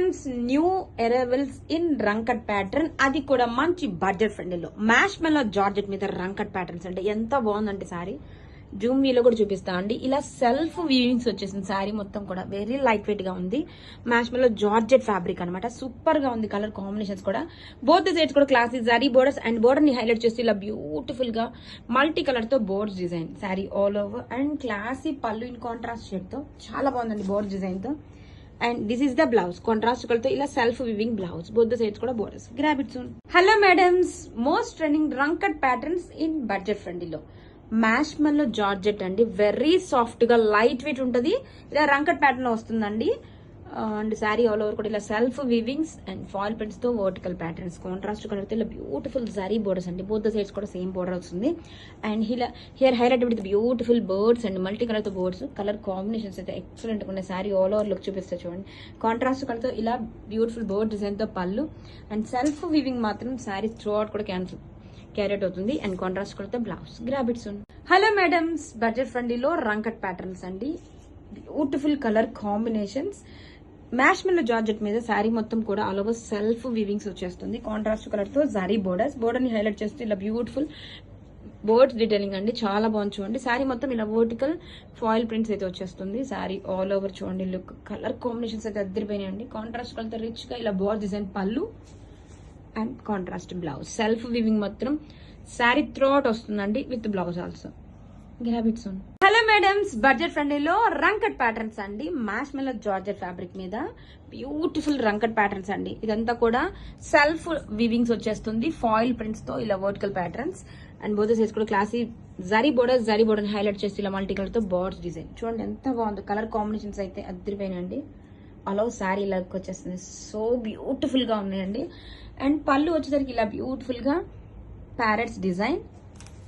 Madams new arrivals in రంకట్ pattern, అది కూడా మంచి బడ్జెట్ ఫ్రెండ్లీలో మ్యాష్ మెల్లో జార్జెట్ మీద రంకట్ ప్యాటర్న్స్ అంటే ఎంత బాగుందంటే సారీ జూమ్ వీలో కూడా చూపిస్తా అండి. ఇలా సెల్ఫ్ వీవింగ్స్ వచ్చేసింది సారీ మొత్తం కూడా వెరీ లైట్ వెయిట్ గా ఉంది. మ్యాష్ మెల్లో జార్జెట్ ఫ్యాబ్రిక్ అనమాట, సూపర్ గా ఉంది. కలర్ కాంబినేషన్స్ కూడా బోత్ సైడ్స్ కూడా classy zari borders and border ని హైలైట్ చేస్తూ ఇలా బ్యూటిఫుల్ గా మల్టీ కలర్ తో boards design sari all over and classy pallu in contrast shade తో చాలా బాగుందండి బోర్డ్ డిజైన్ తో. And this is the blouse contrast colour ఇలా self weaving blouse both the sides కూడా borders. Grab it soon. Hello madams, most trending rangkat patterns in budget ఫ్రెండ్లీలో mash మెల్లో georgette అండి, very soft గా లైట్ వెయిట్ ఉంటది. ఇలా రంకట్ pattern లో వస్తుందండి. అండ్ శారీ ఆల్ ఓవర్ కూడా ఇలా self weavings and foil prints తో వర్టికల్ ప్యాటర్న్స్ కాంట్రాస్ట్ కలర్ తో ఇలా బ్యూటిఫుల్ జరీ బోర్డర్స్ అండి, బోత్ ద సైడ్స్ కూడా సేమ్ బోర్డర్ వస్తుంది. And here highlight with beautiful birds and multi colour తో బోర్డ్స్. కలర్ కాంబినేషన్స్ అయితే ఎక్సలెంట్ గా ఉన్నాయి. శారీ ఆల్ ఓవర్ లుక్ చూపిస్తే చూడండి, కాంట్రాస్ట్ కలర్ తో ఇలా బ్యూటిఫుల్ బోర్డ్ డిజైన్ తో పళ్ళు అండ్ సెల్ఫ్ వివింగ్ మాత్రం శారీ త్రూ అవుట్ కూడా క్యారెట్ అవుతుంది. And contrast colour blouse. Grab it soon. Hello madams, budget ఫ్రెండ్లీలో రంకట్ ప్యాటర్న్స్ అండి, beautiful colour combinations. Marshmallow georgette మీద శారీ మొత్తం కూడా ఆల్ ఓవర్ సెల్ఫ్ వివింగ్స్ వచ్చేస్తుంది. కాంట్రాస్ట్ కలర్ తో జరీ బోర్డర్స్, బోర్డర్ ని హైలైట్ చేస్తూ ఇలా బ్యూటిఫుల్ బోర్డ్స్ డీటెయిలింగ్ అండి, చాలా బాగుంది చూడండి. శారీ మొత్తం ఇలా వర్టికల్ ఫాయిల్ ప్రింట్స్ అయితే వచ్చేస్తుంది. శారీ ఆల్ ఓవర్ చూడండి లుక్, కలర్ కాంబినేషన్స్ అయితే అద్దరిపోయినాయి అండి. కాంట్రాస్ట్ కలర్ తో రిచ్ గా ఇలా board design pallu and contrast blouse. Self weaving మాత్రం శారీ త్రోట్ వస్తుందండి with blouse also. Grab it soon. Hello madams, budget ఫ్రెండ్లీలో రంకట్ ప్యాటర్న్స్ అండి, మ్యాష్ మెల్లో జార్జెట్ ఫ్యాబ్రిక్ మీద బ్యూటిఫుల్ రంకట్ ప్యాటర్న్స్ అండి. ఇదంతా కూడా సెల్ఫ్ వివింగ్స్ వచ్చేస్తుంది ఫాయిల్ ప్రింట్స్ తో ఇలా vertical patterns and both sides కూడా క్లాసీ జరీ బోర్డర్ హైలైట్ చేసి ఇలా మల్టీ కలర్ తో బోర్డ్స్ డిజైన్ చూడండి ఎంత బాగుంది. కలర్ కాంబినేషన్స్ అయితే అద్దరిపోయినాయండి. అలా శారీ ఇలాగ వచ్చేస్తుంది, సో బ్యూటిఫుల్ గా ఉన్నాయండి. అండ్ పళ్ళు వచ్చేసరికి ఇలా బ్యూటిఫుల్ గా parrots design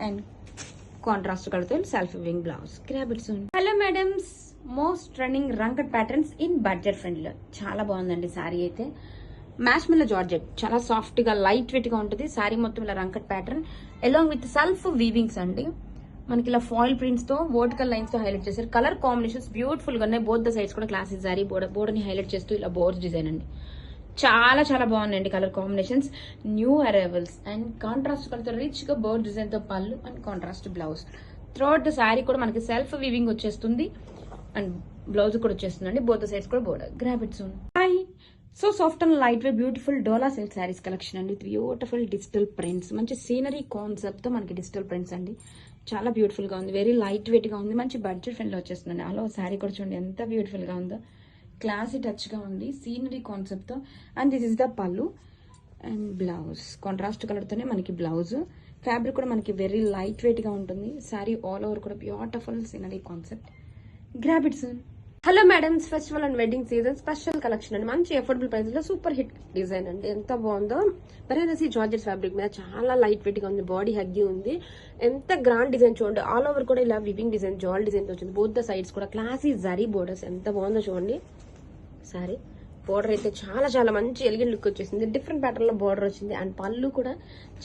and contrast colour self weaving blouse. Grab it soon. Hello madams, most trending rangkat patterns in budget ఫ్రెండ్లీలో చాలా బాగుందండి. శారీ అయితే మ్యాష్ మెల్లో జార్జెట్ చాలా సాఫ్ట్ గా లైట్ వెయిట్ గా ఉంటుంది. శారీ మొత్తం ఇలా రంకట్ ప్యాటర్న్ అలాంగ్ విత్ సెల్ఫ్ వీవింగ్స్ అండి. మనకి ఇలా ఫాయిల్ ప్రింట్స్ తో వర్టికల్ లైన్స్ తో హైలైట్ చేశారు. కలర్ కాంబినేషన్స్ బ్యూటిఫుల్ గా ఉన్నాయి. బోత్ ద సైడ్స్ కూడా క్లాసిక్ జరీ బోర్డర్ ని హైలైట్ చేస్తూ ఇలా బోర్డ్స్ డిజైన్ అండి, చాలా చాలా బాగున్నాయండి colour combinations. New arrivals and contrast colour rich గా బోర్డ్ డిజైన్ తో పళ్ళు and contrast blouse. Throughout the sari కూడా మనకి సెల్ఫ్ వివింగ్ వచ్చేస్తుంది అండ్ బ్లౌజ్ కూడా వచ్చేస్తుందండి. బోత్ ద సైడ్స్ కూడా border. Grab it soon. Hi, so soft and light way beautiful dola silk saris collection అండి, బ్యూటిఫుల్ డిజిటల్ ప్రింట్స్, మంచి సీనరీ కాన్సెప్ట్ తో మనకి డిజిటల్ ప్రింట్స్ అండి, చాలా బ్యూటిఫుల్ గా ఉంది. వెరీ లైట్ వెయిట్ గా ఉంది, మంచి బడ్జెట్ ఫ్రెండ్లీ వచ్చేస్తుందండి. అలా శారీ కూడా చూడండి ఎంత బ్యూటిఫుల్ గా ఉందో, క్లాసీ టచ్ గా ఉంది సీనరీ కాన్సెప్ట్ తో. అండ్ దిస్ ఇస్ ద పళ్ళు అండ్ బ్లౌజ్, కాంట్రాస్ట్ కలర్ తోనే మనకి బ్లౌజ్. ఫ్యాబ్రిక్ కూడా మనకి వెరీ లైట్ వెయిట్ గా ఉంటుంది. శారీ ఆల్ ఓవర్ కూడా beautiful scenery concept. Grab it soon. Hello madams, festival and wedding season special collection అండి, మంచి అఫోర్డబుల్ ప్రైస్ లో సూపర్ హిట్ డిజైన్ అండి, ఎంత బాగుందో. బెనారసి జార్జెట్ ఫ్యాబ్రిక్ మీద చాలా లైట్ వెయిట్ గా ఉంది, బాడీ హగ్గి ఉంది, ఎంత గ్రాండ్ డిజైన్ చూడండి. ఆల్ ఓవర్ కూడా ఇలా వివింగ్ డిజైన్ జాల్ డిజైన్ తో వచ్చింది. బోత్ ద సైడ్స్ కూడా క్లాసీ జరీ బోర్డర్స్, ఎంత బాగుందో చూడండి. సారీ బోర్డర్ అయితే చాలా చాలా మంచి ఎలిగెంట్ లుక్ వచ్చేసింది. డిఫరెంట్ ప్యాటర్న్ లో బోర్డర్ వచ్చింది అండ్ పళ్ళు కూడా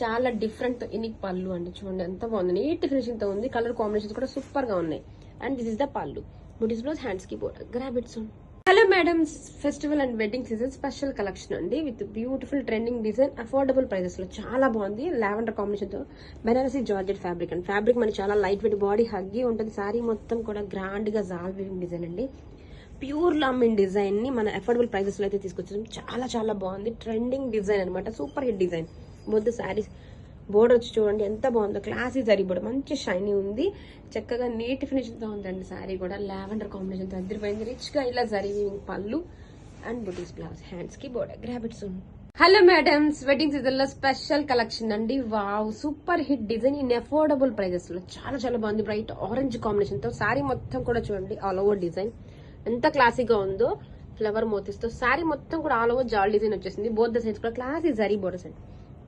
చాలా డిఫరెంట్ యూనిక్ పళ్ళు అండి, చూడండి ఎంత బాగుంది. నీట్ ఫినిషింగ్ తో ఉంది. కలర్ కాంబినేషన్స్ కూడా సూపర్ గా ఉన్నాయి. And this is the pallu, buttis blouse, hands కి border. Grab it soon. Hello madams, festival and wedding season special collection అండి, with beautiful trending design affordable prices లో చాలా బాగుంది. లావెండర్ కాంబినేషన్ తో Banarasi georgette fabric and fabric మనకి చాలా లైట్ వెయిట్ బాడీ హగ్గి ఉంటుంది. సారీ మొత్తం కూడా గ్రాండ్ గా జాల్ వీవింగ్ డిజైన్ అండి, ప్యూర్ లామిన్ డిజైన్ ని మన అఫోర్డబుల్ ప్రైజెస్ లో అయితే తీసుకొచ్చాం. చాలా చాలా బాగుంది, ట్రెండింగ్ డిజైన్ అనమాట, super hit design. Both saris border వచ్చి చూడండి ఎంత బాగుందో, క్లాసీ జరీ బోర్డర్, మంచి షైనీ ఉంది, చక్కగా నీట్ ఫినిషింగ్ తో ఉందండి. శారీ కూడా లావెండర్ కాంబినేషన్ తో అదిరిపోయింది. రిచ్ గా ఇలా జరీ పళ్ళు అండ్ బుటీస్ బ్లౌజ్, హ్యాండ్స్ కి border. Grab it soon. Hello madams, wedding season లో స్పెషల్ కలెక్షన్ అండి, wow super hit design in affordable prices లో చాలా చాలా బాగుంది. బ్రైట్ ఆరెంజ్ కాంబినేషన్ తో శారీ మొత్తం కూడా చూడండి ఆల్ ఓవర్ డిజైన్ ఎంత క్లాసీగా ఉందో, ఫ్లవర్ మోతీస్ తో శారీ మొత్తం కూడా ఆల్ ఓవర్ జాల్ డిజైన్ వచ్చేసింది. బోత్ ద సైడ్స్ కూడా క్లాసీ జరీ బోర్డర్స్ అండి,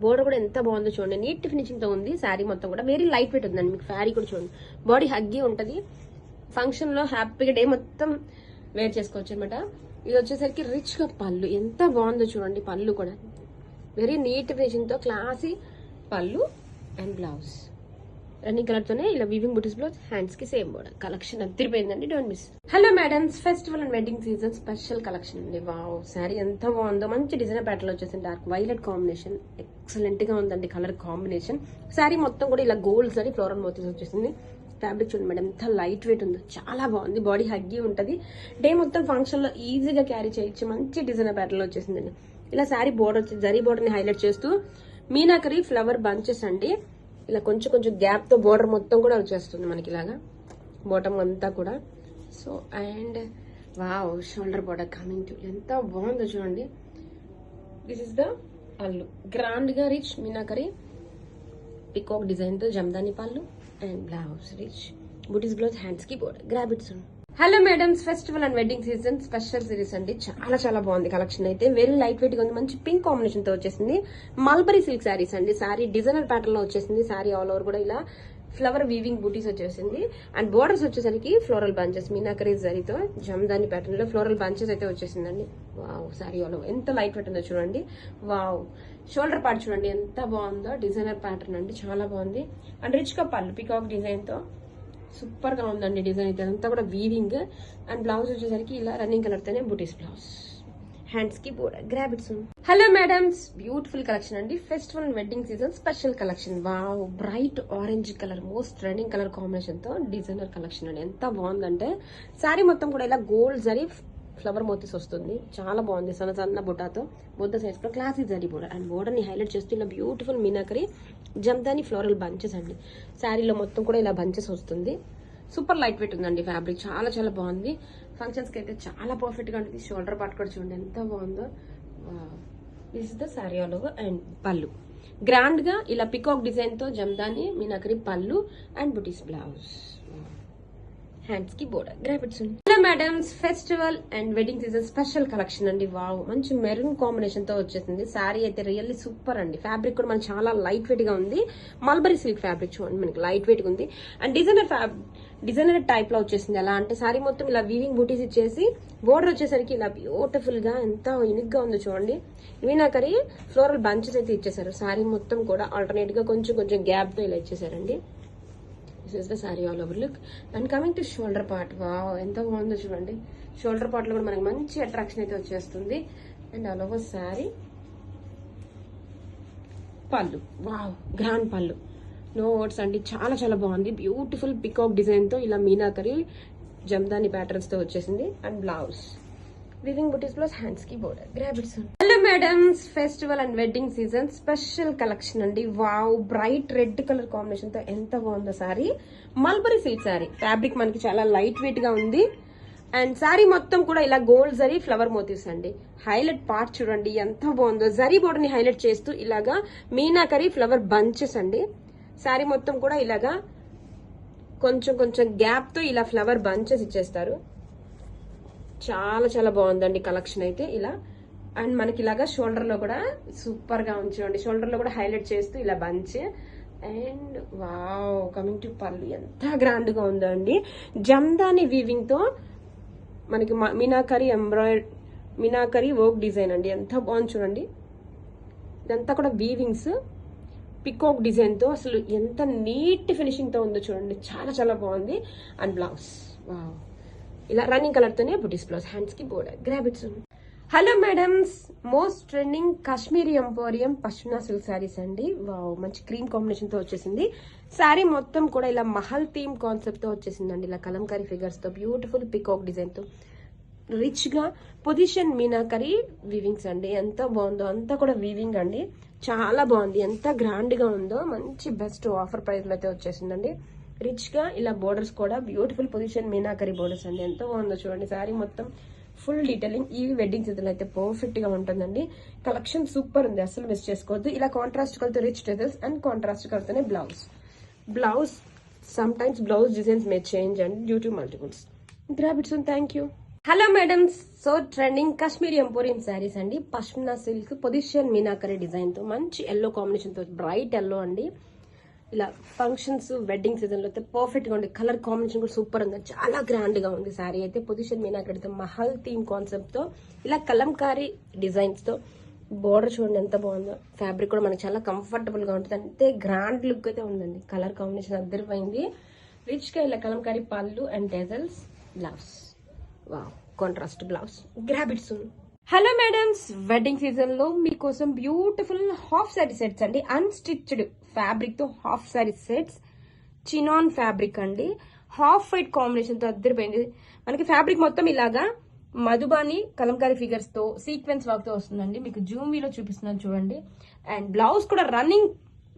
బోర్డర్ కూడా ఎంత బాగుందో చూడండి, నీట్ ఫినిషింగ్ తో ఉంది. శారీ మొత్తం కూడా వెరీ లైట్ వెయిట్ ఉందండి. మీకు శారీ కూడా చూడండి బాడీ హగ్గి ఉంటది, ఫంక్షన్ లో హ్యాపీగా డే మొత్తం వేర్ చేసుకోవచ్చు అనమాట. ఇది వచ్చేసరికి రిచ్ గా పళ్ళు ఎంత బాగుందో చూడండి, పళ్ళు కూడా వెరీ నీట్ ఫినిషింగ్ తో క్లాసీ పళ్ళు అండ్ బ్లౌజ్. రన్నింగ్ కలర్ తోనే ఇలా వీవింగ్ బుటీస్ బ్లౌజ్, హ్యాండ్స్ కి సేమ్ బోర్డర్. కలెక్షన్ అదిరిపోయిందండి, don't miss. Hello madams, festival and wedding season special collection అండి. వావ్, శారీ ఎంత బాగుందో, మంచి డిజైన్ ప్యాటర్న్ వచ్చేసింది. డార్క్ వైలెట్ కాంబినేషన్ ఎక్సలెంట్ గా ఉందండి కలర్ కాంబినేషన్. శారీ మొత్తం కూడా ఇలా గోల్డ్స్ అని ఫ్లోరల్ మోతీస్ వచ్చేసింది. ఫ్యాబ్రిక్ చూడండి మేడం ఎంత లైట్ వెయిట్ ఉందో, చాలా బాగుంది. బాడీ హగ్గి ఉంటది, డే మొత్తం ఫంక్షన్ లో ఈజీగా క్యారీ చేయొచ్చు. మంచి డిజైన్ ప్యాటర్న్ వచ్చేసిందండి. ఇలా శారీ బోర్డర్ వచ్చి జరీ బోర్డర్ ని హైలైట్ చేస్తూ మీనాకరీ ఫ్లవర్ బంచెస్ అండి. ఇలా కొంచెం కొంచెం గ్యాప్ తో బోర్డర్ మొత్తం కూడా వచ్చేస్తుంది మనకి ఇలాగా బాటమ్ అంతా కూడా. So and wow, shoulder border coming to ఎంత బాగుందో చూడండి. This is the pallu, grand గా రిచ్ మీనాకరీ పికాక్ డిజైన్ తో Jamdani pallu and blouse rich buttis blouse, hands కి border. Grab it soon. Hello madams, festival and wedding season special series అండి. చాలా చాలా బాగుంది కలెక్షన్ అయితే. వెరీ లైట్ వెయిట్ గా ఉంది, మంచి పింక్ కాంబినేషన్ తో వచ్చేసింది. మల్బరీ సిల్క్ శారీస్ అండి. శారీ డిజైనర్ ప్యాటర్న్ లో వచ్చేసింది. శారీ ఆల్ ఓవర్ కూడా ఇలా ఫ్లవర్ వీవింగ్ బూటీస్ వచ్చేసింది. అండ్ బోర్డర్స్ వచ్చేసరికి ఫ్లోరల్ బంచెస్ మీనాకరీ జరీతో జమ్దాని ప్యాటర్న్ లో ఫ్లోరల్ బంచెస్ అయితే వచ్చేసిందండి. వావ్, శారీ ఆల్ ఓవర్ ఎంత లైట్ వెయిట్ ఉందో చూడండి. వావ్, షోల్డర్ పార్ట్ చూడండి ఎంత బాగుందో, డిజైనర్ ప్యాటర్న్ అండి, చాలా బాగుంది. అండ్ రిచ్ గా పళ్ళు పికాక్ డిజైన్ తో సూపర్ గా ఉందండి డిజైన్ అయితే. అంతా కూడా వీవింగ్. అండ్ బ్లౌజ్ వచ్చేసరికి ఇలా రన్నింగ్ కలర్ తోనే బూటీస్ బ్లౌజ్, హ్యాండ్స్ కి border. Grab it soon. Hello madams, beautiful collection అండి. Festival and wedding season special collection. Wow, bright orange colour most trending colour combination తో డిజైనర్ కలెక్షన్ అండి. ఎంత బాగుందంటే శారీ మొత్తం కూడా ఇలా గోల్డ్ జరీ ఫ్లవర్ మోతీస్ వస్తుంది, చాలా బాగుంది. సన్న సన్న బుటాతో బుట్ట సైజ్ లో classy zari border. And border ని హైలైట్ చేస్తూ ఇలా beautiful meenakari Jamdani floral bunches అండి. శారీలో మొత్తం కూడా ఇలా బంచెస్ వస్తుంది. సూపర్ లైట్ వెయిట్ ఉందండి ఫ్యాబ్రిక్, చాలా చాలా బాగుంది. ఫంక్షన్స్ కి అయితే చాలా పర్ఫెక్ట్ గా ఉంటుంది. షోల్డర్ పార్ట్ కూడా చూడండి ఎంత బాగుందో. This is the sari all over. And పళ్ళు గ్రాండ్ గా ఇలా పికాక్ డిజైన్ తో జమ్దాని మీనాకరీ పళ్ళు అండ్ బుటీస్ బ్లౌజ్, హ్యాండ్స్ కి border. Grab it soon. Hello madams, festival and wedding season special collection అండి. వావ్, మంచి మెరూన్ కాంబినేషన్ తో వచ్చేసింది. శారీ అయితే రియల్లీ సూపర్ అండి. ఫ్యాబ్రిక్ కూడా మనకి చాలా లైట్ వెయిట్ గా ఉంది. మల్బరీ సిల్క్ ఫ్యాబ్రిక్ చూడండి మనకి లైట్ వెయిట్ గా ఉంది. అండ్ డిజైనర్ టైప్ లో వచ్చేసింది. ఎలా అంటే శారీ మొత్తం ఇలా వీవింగ్ బూటీస్ ఇచ్చేసి బోర్డర్ వచ్చేసరికి ఇలా బ్యూటిఫుల్ గా ఎంత యూనిక్ గా ఉందో చూడండి. మీనాకరీ ఫ్లోరల్ బంచెస్ అయితే ఇచ్చేసారు. శారీ మొత్తం కూడా ఆల్టర్నేట్ గా కొంచెం కొంచెం గ్యాప్ తో ఇలా ఇచ్చేసారండి. This is the sari all over look. And coming to shoulder part, wow ఎంత బాగుందో చూడండి. షోల్డర్ పార్ట్ లో కూడా మనకి మంచి అట్రాక్షన్ అయితే వచ్చేస్తుంది. అండ్ ఆల్ ఓవర్ శారీ పళ్ళు, వావ్ గ్రాండ్ పళ్ళు, నో వర్డ్స్ అండి, చాలా చాలా బాగుంది. బ్యూటిఫుల్ పికాక్ డిజైన్ తో ఇలా మీనాకరీ జమ్దాని ప్యాటర్న్స్ తో వచ్చేసింది. And blouse weaving buttis plus hands కి border. Grab it soon. Hello madams, festival and wedding season special collection అండి. Wow, bright red colour combination తో ఎంత బాగుందో sari. Mulberry silk sari, fabric మనకి చాలా లైట్ వెయిట్ గా ఉంది. అండ్ శారీ మొత్తం కూడా ఇలా గోల్డ్ జరీ ఫ్లవర్ మోతీస్ అండి. హైలైట్ పార్ట్ చూడండి ఎంత బాగుందో. జరీ బోర్డర్ ని హైలైట్ చేస్తూ ఇలాగా మీనాకరీ ఫ్లవర్ బంచెస్ అండి. శారీ మొత్తం కూడా ఇలాగా కొంచెం కొంచెం గ్యాప్ తో ఇలా ఫ్లవర్ బంచెస్ ఇచ్చేస్తారు. చాలా చాలా బాగుందండి కలెక్షన్ అయితే ఇలా. అండ్ మనకి ఇలాగా షోల్డర్ లో కూడా సూపర్ గా ఉంచండి. షోల్డర్ లో కూడా హైలైట్ చేస్తూ ఇలా bunch. And wow, coming to పళ్ళు ఎంత గ్రాండ్ గా ఉందో అండి. జమ్దాని వీవింగ్ తో మనకి మీనాకరీ వర్క్ డిజైన్ అండి. ఎంత బాగుంది చూడండి. ఇదంతా కూడా వీవింగ్స్ పికాక్ డిజైన్ తో అసలు ఎంత నీట్ ఫినిషింగ్ తో ఉందో చూడండి, చాలా చాలా బాగుంది. అండ్ బ్లౌజ్ వావ్, ఇలా రన్నింగ్ కలర్ తోనే బుటీస్ బ్లౌజ్, హ్యాండ్స్ కి border. Grab it soon. Hello madams, most trending Kashmiri emporium pashmina silk saris అండి. వావ్, మంచి క్రీమ్ కాంబినేషన్ తో వచ్చేసింది. శారీ మొత్తం కూడా ఇలా మహల్ థీమ్ కాన్సెప్ట్ తో వచ్చేసిందండి. ఇలా కలంకారీ ఫిగర్స్ తో బ్యూటిఫుల్ పికాక్ డిజైన్ తో రిచ్ గా పొజిషన్ మీనాకరీ వీవింగ్స్ అండి. ఎంత బాగుందో, అంతా కూడా వీవింగ్ అండి, చాలా బాగుంది. ఎంత గ్రాండ్ గా ఉందో, మంచి బెస్ట్ ఆఫర్ ప్రైస్ లో అయితే వచ్చేసిందండి. రిచ్ గా ఇలా బోర్డర్స్ కూడా బ్యూటిఫుల్ పొజిషన్ మీనాకరీ బోర్డర్స్ అండి. ఎంత బాగుందో చూడండి. శారీ మొత్తం ఫుల్ డీటెయిలింగ్. ఈ వెడ్డింగ్ సీజన్ అయితే పర్ఫెక్ట్ గా ఉంటుందండి. కలెక్షన్ సూపర్ ఉంది, అసలు మిస్ చేసుకోవద్దు. ఇలా కాంట్రాస్ట్ కలతో రిచ్ టెజల్స్ అండ్ కాంట్రాస్ట్ కలతోనే blouse some times blouse designs may change and due to multiples. Grab it soon. Thank you. Hello madams, so trending Kashmiri emporium saris అండి. పష్మినా సిల్క్ పొజిషన్ మీనాకరీ డిజైన్ తో మంచి ఎల్లో కాంబినేషన్ తో, bright yellow అండి. ఇలా functions wedding season లో అయితే పర్ఫెక్ట్ గా ఉంది. కలర్ కాంబినేషన్ కూడా సూపర్ ఉంది, చాలా గ్రాండ్ గా ఉంది. శారీ అయితే పొజిషన్ మీనాకరీతో మహల్ థీమ్ కాన్సెప్ట్ తో ఇలా కలంకారీ డిజైన్స్ తో బోర్డర్ చూడండి ఎంత బాగుందో. ఫ్యాబ్రిక్ కూడా మనకి చాలా కంఫర్టబుల్ గా ఉంటుంది. అంతే గ్రాండ్ లుక్ అయితే ఉందండి. కలర్ కాంబినేషన్ అద్దరిపోయింది. రిచ్ గా ఇలా కలంకారీ పళ్ళు and టెజల్స్, blouse. Wow, contrast blouse. Grab it soon. Hello madams, wedding season లో మీకోసం బ్యూటిఫుల్ హాఫ్ సారీ సెట్స్ అండి. అన్స్టిచ్డ్ ఫ్యాబ్రిక్ తో half sorry sets, chinon fabric అండి. హాఫ్ వైట్ కాంబినేషన్ తో అద్దరిపోయింది. మనకి ఫ్యాబ్రిక్ మొత్తం ఇలాగా మధుబాని కలంకారీ ఫిగర్స్ తో సీక్వెన్స్ వర్క్ తో వస్తుందండి. మీకు జూమ్ వీలో చూపిస్తున్నాను చూడండి. అండ్ బ్లౌజ్ కూడా రన్నింగ్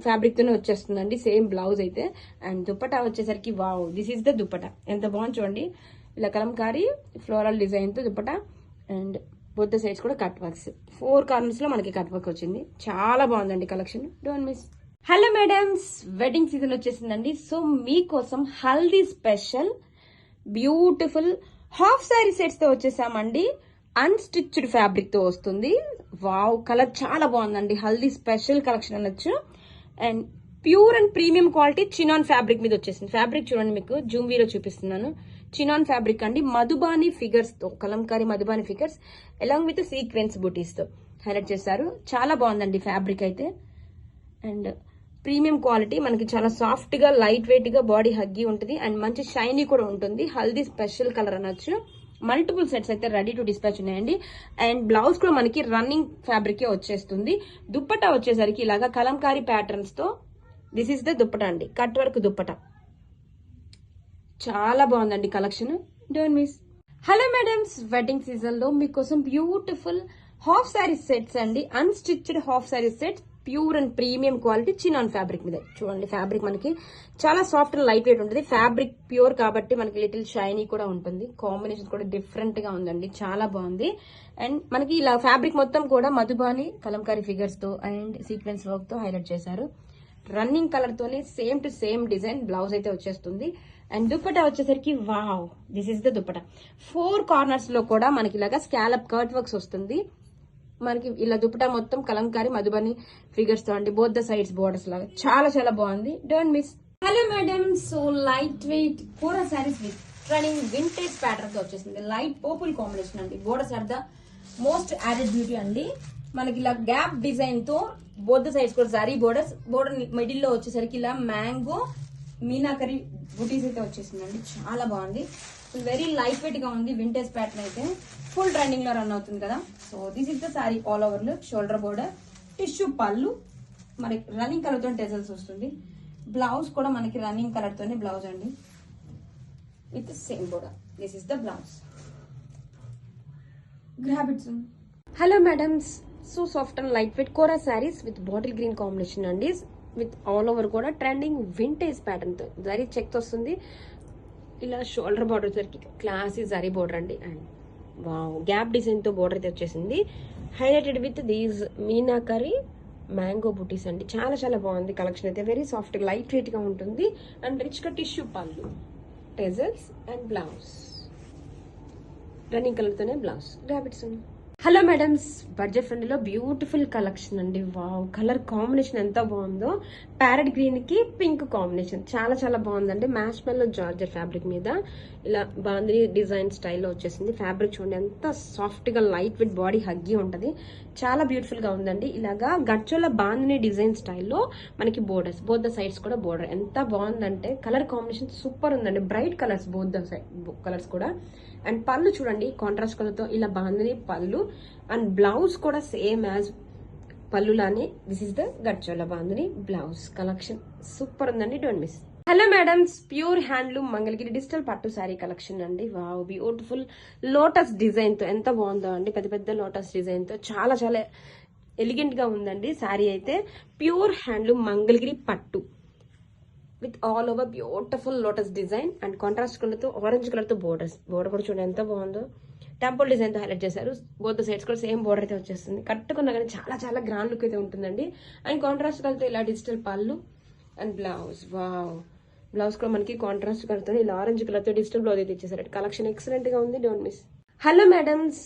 ఫ్యాబ్రిక్ తోనే వచ్చేస్తుందండి, సేమ్ బ్లౌజ్ అయితే. అండ్ దుపట్టా వచ్చేసరికి wow, this is the dupatta. ఎంత బాగుంది చూడండి. ఇలా కలంకారీ ఫ్లోరల్ డిజైన్ తో dupatta and both the sides కూడా కట్ వర్క్స్. 4 కార్నర్స్ లో మనకి కట్ వర్క్ వచ్చింది. చాలా బాగుందండి collection. Don't miss. Hello madams, wedding season వచ్చేసిందండి. సో మీకోసం haldi special beautiful half sorry sets తో వచ్చేసామండి. అన్స్టిచ్డ్ ఫ్యాబ్రిక్ తో వస్తుంది. వావ్, కలర్ చాలా బాగుందండి. హల్దీ స్పెషల్ కలెక్షన్ అనొచ్చు. And pure and premium quality chinon fabric మీద వచ్చేసింది. ఫ్యాబ్రిక్ చూడండి, మీకు జూమ్ వీలో చూపిస్తున్నాను. చినాన్ ఫ్యాబ్రిక్ అండి. మధుబాని ఫిగర్స్ తో, Kalamkari Madhubani figures along with sequence buttis తో హైలైట్ చేశారు. చాలా బాగుందండి ఫ్యాబ్రిక్ అయితే. అండ్ ప్రీమియం క్వాలిటీ, మనకి చాలా సాఫ్ట్ గా లైట్ వెయిట్ గా బాడీ హగ్గి ఉంటుంది. అండ్ మంచి షైనీ కూడా ఉంటుంది. హల్దీ స్పెషల్ కలర్ అనొచ్చు. మల్టిపుల్ సెట్స్ అయితే రెడీ టు డిస్పాచ్ ఉన్నాయండి. అండ్ బ్లౌజ్ కూడా మనకి రన్నింగ్ ఫ్యాబ్రిక్ వచ్చేస్తుంది. దుప్పటా వచ్చేసరికి ఇలాగా కలంకారీ ప్యాటర్న్స్ తో, దిస్ ఈస్ ద దుప్పటా అండి. Cut work dupatta. చాలా బాగుందండి collection. Don't miss. Hello madams, wedding season లో మీకోసం బ్యూటిఫుల్ హాఫ్ సారీ సెట్స్ అండి. Unstitched half sorry sets, pure and premium quality chinon fabric మీద. చూడండి ఫ్యాబ్రిక్ మనకి చాలా సాఫ్ట్ అండ్ లైట్ వెయిట్ ఉంటుంది. ఫ్యాబ్రిక్ ప్యూర్ కాబట్టి మనకి లిటిల్ షైనీ కూడా ఉంటుంది. కాంబినేషన్ కూడా డిఫరెంట్ గా ఉందండి, చాలా బాగుంది. అండ్ మనకి ఇలా ఫ్యాబ్రిక్ మొత్తం కూడా మధుబాని కలంకారీ ఫిగర్స్ తో అండ్ సీక్వెన్స్ వర్క్ తో హైలైట్ చేశారు. రన్నింగ్ కలర్ తోనే same to same design blouse అయితే వచ్చేస్తుంది. అండ్ దుపట్టా వచ్చేసరికి wow, this is the dupatta. 4 corners లో కూడా మనకి ఇలాగా స్కాలప్ కర్ట్ వర్క్స్ వస్తుంది. మనకి ఇలా దుపట్టా మొత్తం కలంకారీ మధుబని ఫిగర్స్ తో అండి. బోత్ ద సైడ్స్ బోర్డర్స్ లాగా చాలా చాలా బాగుంది. Don't miss. Hello madam, so light weight kora saris with running vintage pattern తో వచ్చేసింది. లైట్ పర్పుల్ కాంబినేషన్ అండి. Borders are the most added beauty అండి. మనకి ఇలా గ్యాప్ డిజైన్ తో బోత్ ద సైడ్స్ కూడా సారీ బోర్డర్స్. బోర్డర్ మిడిల్ లో వచ్చేసరికి ఇలా మ్యాంగో మీనాకరీ బుటీస్ అయితే వచ్చేసిందండి. చాలా బాగుంది. వెరీ లైట్ వెయిట్ గా ఉంది. వింటేజ్ ప్యాటర్న్ అయితే ఫుల్ ట్రెండింగ్ లో రన్ అవుతుంది కదా. So this is the sorry all over look. Shoulder border, tissue పళ్ళు, మనకి రన్నింగ్ కలర్ తో టెజల్స్ వస్తుంది. బ్లౌజ్ కూడా మనకి రన్నింగ్ కలర్ తోనే బ్లౌజ్ అండి, with same border. This is the blouse. Grab it soon. Hello madams, so soft and light weight kora saris with bottle green combination అండి. With all over కూడా ట్రెండింగ్ వింటేజ్ ప్యాటర్న్ తో zari check వస్తుంది. ఇలా shoulder border సరికి classy zari border అండి. And wow, gap design తో border అయితే వచ్చేసింది. Highlighted with these meenakari mango butis అండి. చాలా చాలా బాగుంది కలెక్షన్ అయితే. వెరీ సాఫ్ట్ లైట్ వెయిట్ గా ఉంటుంది. అండ్ రిచ్ గా tissue pallu, tassels and blouse. Running colour తోనే blouse. Grab it soon. Hello madams, budget friendly లో బ్యూటిఫుల్ కలెక్షన్ అండి. వావ్, కలర్ కాంబినేషన్ ఎంత బాగుందో. ప్యారెట్ గ్రీన్ కి పింక్ కాంబినేషన్ చాలా చాలా బాగుందండి. మ్యాష్ మెల్లో జార్జెట్ ఫ్యాబ్రిక్ మీద ఇలా బాందిని డిజైన్ స్టైల్లో వచ్చేసింది. ఫ్యాబ్రిక్ చూడండి ఎంత సాఫ్ట్ గా లైట్ వెయిట్ బాడీ హగ్గి ఉంటది. చాలా బ్యూటిఫుల్ గా ఉందండి. ఇలాగా గచ్చోల బాందిని డిజైన్ స్టైల్లో మనకి బోర్డర్స్, బోత్ ద సైడ్స్ కూడా బోర్డర్. ఎంత బాగుందంటే కలర్ కాంబినేషన్ సూపర్ ఉందండి. Bright colours, both the side colours కూడా. అండ్ పళ్ళు చూడండి కాంట్రాస్ట్ కలర్ తో ఇలా బాందిని పళ్ళు. అండ్ బ్లౌజ్ కూడా సేమ్ యాజ్ పళ్ళులానే. This is the Gharchola bandhani blouse. Collection super ఉందండి. Don't miss. Hello madams, pure handloom Mangalagiri digital pattu sari collection అండి. వావ్, బ్యూటిఫుల్ లోటస్ డిజైన్ తో ఎంత బాగుందో అండి. పెద్ద పెద్ద లోటస్ డిజైన్ తో చాలా చాలా ఎలిగెంట్ గా ఉందండి శారీ అయితే. ప్యూర్ హ్యాండ్లూమ్ మంగళగిరి పట్టు with all over beautiful lotus design and contrast colour తో ఆరెంజ్ కలర్ తో బోర్డర్స్. బోర్డర్ కూడా చూడండి ఎంత బాగుందో. టెంపుల్ డిజైన్ తో హైలైట్ చేశారు. బోత్ సైడ్స్ కూడా సేమ్ బోర్డర్ అయితే వచ్చేస్తుంది. కట్టుకున్నా కానీ చాలా చాలా గ్రాండ్ లుక్ అయితే ఉంటుందండి. అండ్ కాంట్రాస్ట్ కలర్ తో ఇలా డిజిటల్ పళ్ళు అండ్ బ్లౌజ్. వావ్, బ్లౌజ్ కూడా మనకి కాంట్రాస్ట్ కలర్ తో ఇలా ఆరెంజ్ కలర్ తో డిజిటల్ బ్లౌజ్ అయితే ఇచ్చేసారు. కలెక్షన్ ఎక్సలెంట్ గా ఉంది. Don't miss. Hello madams,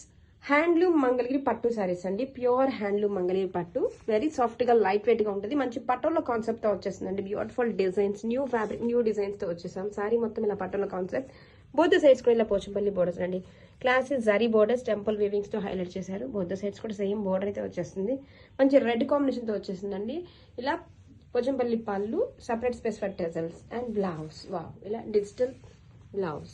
handloom Mangalagiri పట్టు సారీస్ అండి. ప్యూర్ హ్యాండ్లూమ్ మంగళగిరి పట్టు. వెరీ సాఫ్ట్ గా లైట్ వెయిట్ గా ఉంటుంది. మంచి పట్టులో కాన్సెప్ట్ తో వచ్చేస్తుందండి. Beautiful designs, new fabric, new designs తో వచ్చేసాం. సారీ మొత్తం ఇలా పట్టులో కాన్సెప్ట్. బోత్ సైడ్స్ కూడా ఇలా పోచంపల్లి బోర్డర్స్ అండి. క్లాసిక్ జరీ బోర్డర్స్ టెంపుల్ వీవింగ్స్ తో హైలైట్ చేశారు. బోత్ సైడ్స్ కూడా సేమ్ బోర్డర్ అయితే వచ్చేస్తుంది. మంచి రెడ్ కాంబినేషన్ తో వచ్చేసిందండి. ఇలా Pochampally pallu, separate space for tassels and blouse. Wow, ఇలా digital blouse.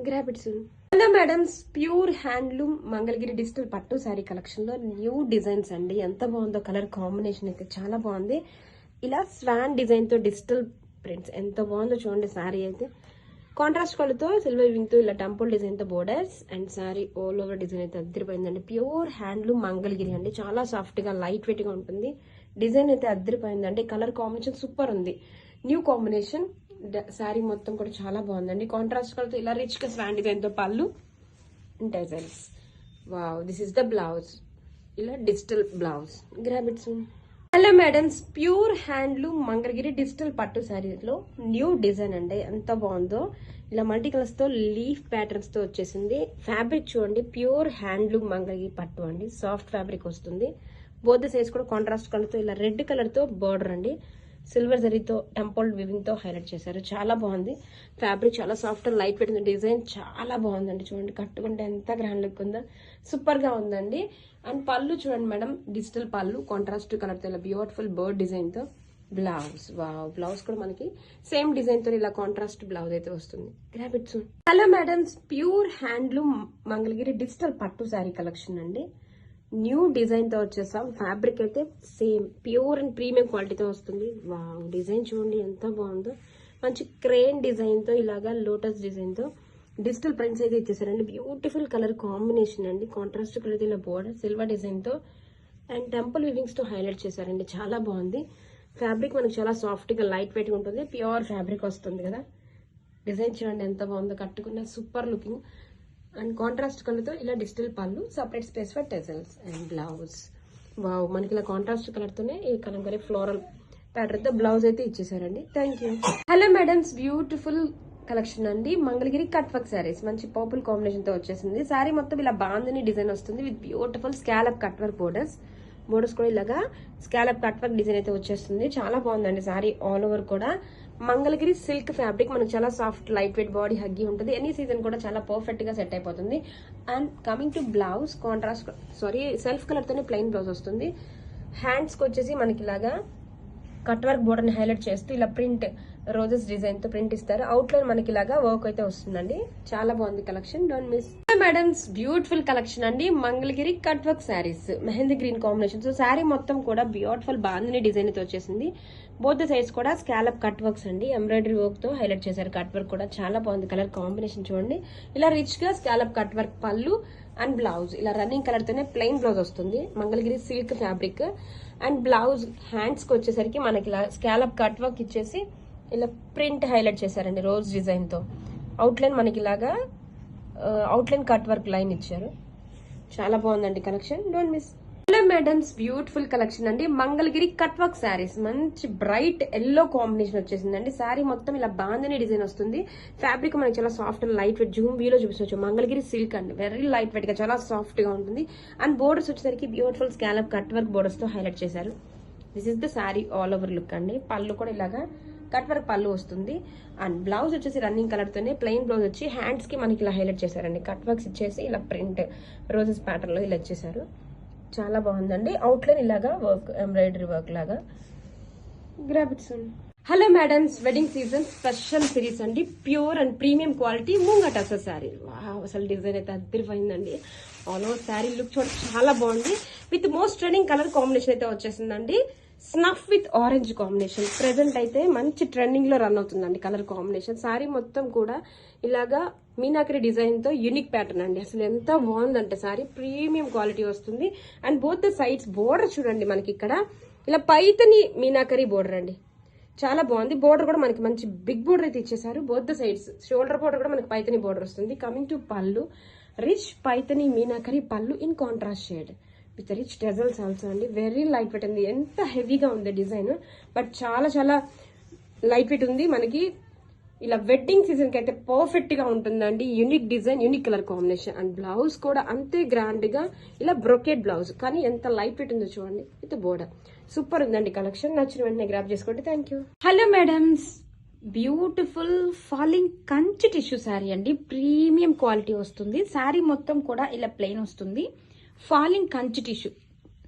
Grab it soon. Hello madams, pure handloom Mangalagiri digital pattu sari collection లో న్యూ డిజైన్స్ అండి. ఎంత బాగుందో, కలర్ కాంబినేషన్ అయితే చాలా బాగుంది. ఇలా స్వాన్ డిజైన్ తో డిజిటల్ ప్రింట్స్ ఎంత బాగుందో చూడండి. శారీ అయితే కాంట్రాస్ట్ కలర్ తో సిల్వర్ వింగ్ తో ఇలా టెంపుల్ డిజైన్ తో borders and sari all over design అయితే అద్దరిపోయిందండి. ప్యూర్ హ్యాండ్లూమ్ మంగళగిరి అండి. చాలా సాఫ్ట్ గా లైట్ వెయిట్ గా ఉంటుంది. డిజైన్ అయితే అద్దరిపోయిందండి. కలర్ కాంబినేషన్ సూపర్ ఉంది. New combination. శారీ మొత్తం కూడా చాలా బాగుందండి. కాంట్రాస్ట్ కలర్ తో ఇలా రిచ్ గా స్వాన్ డిజైన్ తో పళ్ళు and tassels. Wow, this is the blouse. ఇలా digital blouse. Grab it soon. Hello madams, pure handloom Mangalagiri digital పట్టు శారీలో న్యూ డిజైన్ అండి. ఎంత బాగుందో, ఇలా మల్టీ కలర్స్ తో లీఫ్ ప్యాటర్న్స్ తో వచ్చేసింది. ఫ్యాబ్రిక్ చూడండి, ప్యూర్ హ్యాండ్లూమ్ మంగళగిరి పట్టు అండి. సాఫ్ట్ ఫ్యాబ్రిక్ వస్తుంది. బోత్ సైజ్ కూడా కాంట్రాస్ట్ కలర్ తో ఇలా రెడ్ కలర్ తో బోర్డర్ అండి. సిల్వర్ జరీతో టెంపుల్ వివింగ్ తో హైలైట్ చేశారు. చాలా బాగుంది. ఫ్యాబ్రిక్ చాలా సాఫ్ట్ అండ్ లైట్ వెయిట్ ఉంది. డిజైన్ చాలా బాగుందండి. చూడండి, కట్టుకుంటే ఎంత గ్రాండ్ లుక్ ఉందో, సూపర్ గా ఉందండి. అండ్ పళ్ళు చూడండి మేడం, డిజిటల్ పళ్ళు కాంట్రాస్ట్ కలర్ తో ఇలా బ్యూటిఫుల్ బర్డ్ డిజైన్ తో బ్లౌజ్. వావ్, బ్లౌజ్ కూడా మనకి సేమ్ డిజైన్ తో ఇలా కాంట్రాస్ట్ బ్లౌజ్ అయితే వస్తుంది. Grab it soon. Hello madams, pure handloom Mangalagiri digital pattu sari collection అండి. న్యూ డిజైన్ తో వచ్చేసాం. ఫ్యాబ్రిక్ అయితే సేమ్ ప్యూర్ అండ్ ప్రీమియం క్వాలిటీతో వస్తుంది. వావ్, డిజైన్ చూడండి ఎంత బాగుందో. మంచి క్రేన్ డిజైన్ తో ఇలాగా లోటస్ డిజైన్ తో డిజిటల్ ప్రింట్స్ అయితే ఇచ్చేసారండి. బ్యూటిఫుల్ కలర్ కాంబినేషన్ అండి. కాంట్రాస్ట్ కలర్ ఇలా బోర్డర్ సిల్వర్ డిజైన్ తో అండ్ టెంపుల్ వివింగ్స్ తో హైలైట్ చేశారండి. చాలా బాగుంది. ఫ్యాబ్రిక్ మనకి చాలా సాఫ్ట్ గా లైట్ వెయిట్ గా ఉంటుంది. ప్యూర్ ఫ్యాబ్రిక్ వస్తుంది కదా. డిజైన్ చూడండి ఎంత బాగుందో, కట్టుకున్న super looking. And contrast colour తో ఇలా డిజిటల్ పళ్ళు, separate space for tassels and blouse. Wow, మనకి ఇలా కాంట్రాస్ట్ కలర్ తోనే ఈ కలంకారీ ఫ్లోరల్ ప్యాటర్న్ తో బ్లౌజ్ అయితే ఇచ్చేసారండి. Thank you. Hello madams, beautiful collection అండి. మంగళగిరి కట్ వర్క్ శారీస్ మంచి పర్పుల్ కాంబినేషన్ తో వచ్చేసింది. శారీ మొత్తం ఇలా బాందని డిజైన్ వస్తుంది with beautiful scallop cut work borders. Borders కూడా ఇలాగా స్కాలప్ కట్ వర్క్ డిజైన్ అయితే వచ్చేస్తుంది. చాలా బాగుందండి శారీ ఆల్ ఓవర్ కూడా. మంగళగిరి సిల్క్ ఫ్యాబ్రిక్ మనకు చాలా soft light weight body huggy ఉంటుంది. ఎనీ సీజన్ కూడా చాలా పర్ఫెక్ట్ గా సెట్ అయిపోతుంది. And coming to blouse, contrast self colour తోనే ప్లెయిన్ బ్లౌజ్ వస్తుంది. హ్యాండ్స్ కి వచ్చేసి మనకి ఇలాగా కట్ వర్క్ బోర్డర్ ని హైలైట్ చేస్తూ ఇలా ప్రింట్ రోజెస్ డిజైన్ తో ప్రింట్ ఇస్తారు. అవుట్ లైన్ మనకి ఇలాగా వర్క్ అయితే వస్తుందండి. చాలా బాగుంది collection. Don't miss. Madams, beautiful collection అండి. Mangalagiri cut work saris mehndi green combination. So sari మొత్తం కూడా బ్యూటిఫుల్ బాందిని డిజైన్ అయితే వచ్చేసింది. బోత్ సైడ్స్ కూడా స్కాలప్ కట్ వర్క్స్ అండి. ఎంబ్రాయిడరీ వర్క్ తో హైలైట్ చేశారు. కట్ వర్క్ కూడా చాలా బాగుంది. కలర్ కాంబినేషన్ చూడండి. ఇలా రిచ్ గా స్కాలప్ కట్ వర్క్ పళ్ళు అండ్ బ్లౌజ్. ఇలా రన్నింగ్ కలర్ తోనే ప్లెయిన్ బ్లౌజ్ వస్తుంది. Mangalagiri silk fabric. And blouse hands కి వచ్చేసరికి మనకి ఇలా స్కాలప్ కట్ వర్క్ ఇచ్చేసి ఇలా ప్రింట్ హైలైట్ చేశారండి రోజ్ డిజైన్ తో. అవుట్ లైన్ మనకి ఇలాగా out line cut work line ఇచ్చారు. చాలా బాగుందండి collection. Don't miss. Hello madams, beautiful collection అండి. మంగళగిరి కట్ వర్క్ శారీస్ మంచి బ్రైట్ ఎల్లో కాంబినేషన్ వచ్చేసిందండి. శారీ మొత్తం ఇలా బాందని డిజైన్ వస్తుంది. ఫ్యాబ్రిక్ మనకి చాలా soft and light wait. Zoom వ్యూలో చూపించవచ్చు. మంగళగిరి సిల్క్ అండి. వెరీ లైట్ వెయిట్ గా చాలా సాఫ్ట్ గా ఉంటుంది. అండ్ బోర్డర్స్ వచ్చేసరికి beautiful scallop cut work borders తో హైలైట్ చేశారు. This is the sari all over look అండి. పళ్ళు కూడా ఇలాగా కట్ వర్క్ పళ్ళు వస్తుంది. అండ్ బ్లౌజ్ వచ్చేసి రన్నింగ్ కలర్ తోనే ప్లెయిన్ బ్లౌజ్ వచ్చి హ్యాండ్స్ కి మనకి ఇలా హైలైట్ చేశారండి. కట్ వర్క్స్ ఇచ్చేసి ఇలా ప్రింట్ రోజెస్ ప్యాటర్న్ లో ఇలా ఇచ్చేసారు. చాలా బాగుందండి. అవుట్ లైన్ ఇలాగా వర్క్ ఎంబ్రాయిడరీ వర్క్ లాగా. Grab it soon. Hello madams, wedding season special series అండి. ప్యూర్ అండ్ ప్రీమియం క్వాలిటీ ముంగట శారీ. అసలు డిజైన్ అయితే అద్దరిపోయిందండి. ఆల్ ఓవర్ శారీ లుక్ చూడండి, చాలా బాగుంది. With most trending colour combination అయితే వచ్చేసిందండి. Snuff with orange combination present అయితే మంచి ట్రెండింగ్ లో రన్ అవుతుందండి కలర్ కాంబినేషన్. శారీ మొత్తం కూడా ఇలాగా మీనాకరి డిజైన్ తో యూనిక్ ప్యాటర్న్ అండి. అసలు ఎంత బాగుందంటే శారీ ప్రీమియం క్వాలిటీ వస్తుంది. And both the sides border చూడండి మనకి ఇక్కడ ఇలా పైతని మీనాకరి బోర్డర్ అండి. చాలా బాగుంది. బోర్డర్ కూడా మనకి మంచి బిగ్ బోర్డర్ అయితే ఇచ్చేసారు. Both the sides shoulder border కూడా మనకి పైతని బోర్డర్ వస్తుంది. కమింగ్ టు పళ్ళు, రిచ్ పైతని మీనాకరి పళ్ళు in contrast shade with rich టెజల్స్ also అండి. వెరీ లైట్ వెయిట్ ఉంది. ఎంత హెవీగా ఉంది డిజైన్, బట్ చాలా చాలా లైట్ వెయిట్ ఉంది. మనకి ఇలా వెడ్డింగ్ సీజన్ కి అయితే పర్ఫెక్ట్ గా ఉంటుందండి. Unique design, unique colour combination. And blouse కూడా అంతే గ్రాండ్ గా ఇలా బ్రొకెట్ బ్లౌజ్, కానీ ఎంత లైట్ వెయిట్ ఉందో చూడండి విత్ బోర్డర్. సూపర్ ఉందండి కలెక్షన్. నచ్చిన వెంటనే గ్రాప్ చేసుకోండి. Thank you. Hello madams, beautiful falling Kanchi tissue sari అండి, ప్రీమియం క్వాలిటీ వస్తుంది. శారీ మొత్తం కూడా ఇలా ప్లెయిన్ వస్తుంది. ఫాలింగ్ కంచి టిష్యూ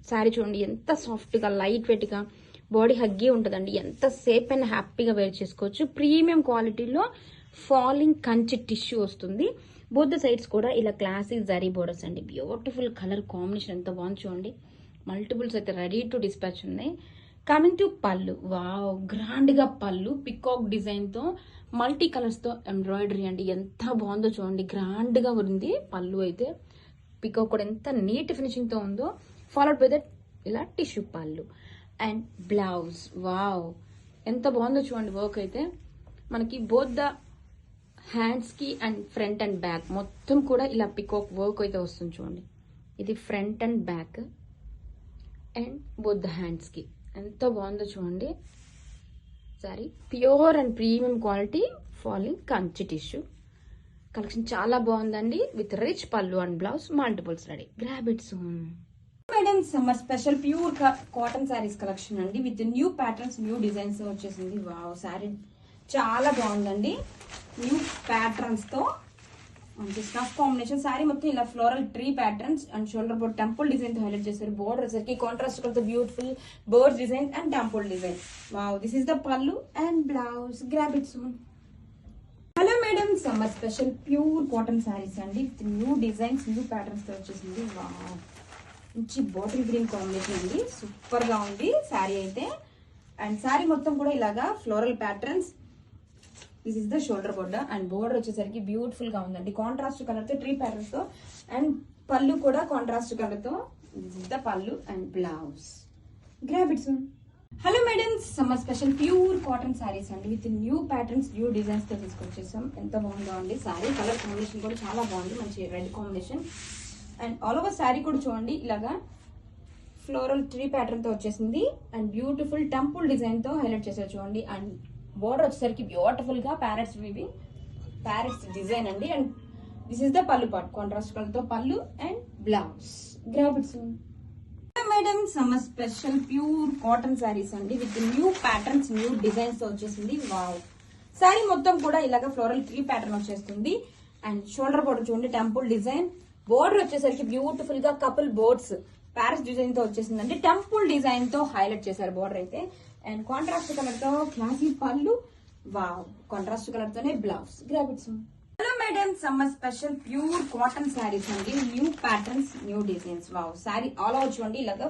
శారీ చూడండి ఎంత సాఫ్ట్ గా లైట్ వెయిట్ గా బాడీ హగ్గి ఉంటుందండి. ఎంత సేఫ్ అండ్ హ్యాపీగా వేర్ చేసుకోవచ్చు. ప్రీమియం క్వాలిటీలో ఫాలింగ్ కంచి టిష్యూ వస్తుంది. బోత్ ద సైడ్స్ కూడా ఇలా క్లాసిక్ జరీ బోర్డర్స్ అండి. బ్యూటిఫుల్ కలర్ కాంబినేషన్ ఎంత బాగుంది చూడండి. మల్టిపుల్స్ అయితే రెడీ టు డిస్పాచ్ ఉన్నాయి. కమింగ్ టు పళ్ళు, వావ్ గ్రాండ్ గా పళ్ళు పికాక్ డిజైన్ తో మల్టీ కలర్స్ తో ఎంబ్రాయిడరీ అండి. ఎంత బాగుందో చూడండి, గ్రాండ్ గా ఉంది పళ్ళు అయితే. పికాక్ కూడా ఎంత నీట్ ఫినిషింగ్ తో ఉందో. ఫాలోడ్ బై దట్ ఇలా tissue pallu and blouse, wow ఎంత బాగుందో చూడండి. వర్క్ అయితే మనకి బోత్ ద హ్యాండ్స్ కి అండ్ ఫ్రంట్ అండ్ బ్యాక్ మొత్తం కూడా ఇలా పికాక్ వర్క్ అయితే వస్తుంది చూడండి. ఇది front and back and both the hands కి ఎంత బాగుందో చూడండి. Sorry pure and premium quality falling Kanchi tissue collection చాలా బాగుందండి. With rich pallu and blouse multiples ready. Grab it soon. Madam summer special pure cotton saris collection అండి. With new patterns new designs వచ్చేసింది. Wow sari చాలా బాగుందండి. న్యూ ప్యాటర్న్స్ తో మంచి stuff combination. Sari మొత్తం ఇలా floral tree patterns and shoulder border temple design తో highlight చేశారు. బోర్డర్ వచ్చేసరికి contrast colour beautiful birds design and temple design. Wow this is the పళ్ళు and blouse. Grab it soon. Hello madam summer special pure cotton saris అండి. With new designs new patterns తో వచ్చేసింది. Wow మంచి bottle green combination అండి. Super గా ఉంది శారీ అయితే. And sari మొత్తం కూడా ఇలాగా floral patterns. This is the shoulder border and border వచ్చేసరికి బ్యూటిఫుల్ గా ఉందండి. కాంట్రాస్ట్ కలర్ తో ట్రీ ప్యాటర్న్స్ తో అండ్ పళ్ళు కూడా కాంట్రాస్ట్ కలర్ తో. దిస్ ఇస్ ద పళ్ళు and blouse. Grab it soon. Hello madam summer special pure cotton saris అండి. With new patterns new designs తో తీసుకొచ్చేసాం. ఎంత బాగుందో అండి శారీ. కలర్ కాంబినేషన్ కూడా చాలా బాగుంది. మంచి red combination and all over sari కూడా చూడండి ఇలాగా ఫ్లోరల్ ట్రీ ప్యాటర్న్ తో వచ్చేసింది. అండ్ బ్యూటిఫుల్ టెంపుల్ డిజైన్ తో హైలైట్ చేశారు చూడండి. అండ్ బోర్డర్ వచ్చేసరికి బ్యూటిఫుల్ గా ప్యారెట్స్ వీవింగ్ ప్యారెట్స్ డిజైన్ అండి. అండ్ దిస్ ఇస్ ద పళ్ళు పార్ట్ కాంట్రాస్ట్ కలర్ తో పళ్ళు and blouse. Grab it soon. Madam summer special pure cotton saris అండి. With new patterns new designs తో వచ్చేసింది. వావ్ శారీ మొత్తం కూడా ఇలాగ ఫ్లోరల్ ట్రీ ప్యాటర్న్ వచ్చేస్తుంది. అండ్ షోల్డర్ బోర్డర్ చూడండి టెంపుల్ డిజైన్. బోర్డర్ వచ్చేసరికి బ్యూటిఫుల్ గా కపుల్ బోర్డ్స్ ప్యారెట్స్ డిజైన్ తో వచ్చేసిందండి. టెంపుల్ డిజైన్ తో హైలైట్ చేశారు బోర్డర్ అయితే. అండ్ కాంట్రాస్ట్ కలర్ తో క్లాసీ పళ్ళు. వావ్ కాంట్రాస్ట్ కలర్ తోనే blouse. Grab it soon. Hello madam summer special pure cotton saris అండి. New patterns new designs. Wow sari all over చూడండి ఇలాగా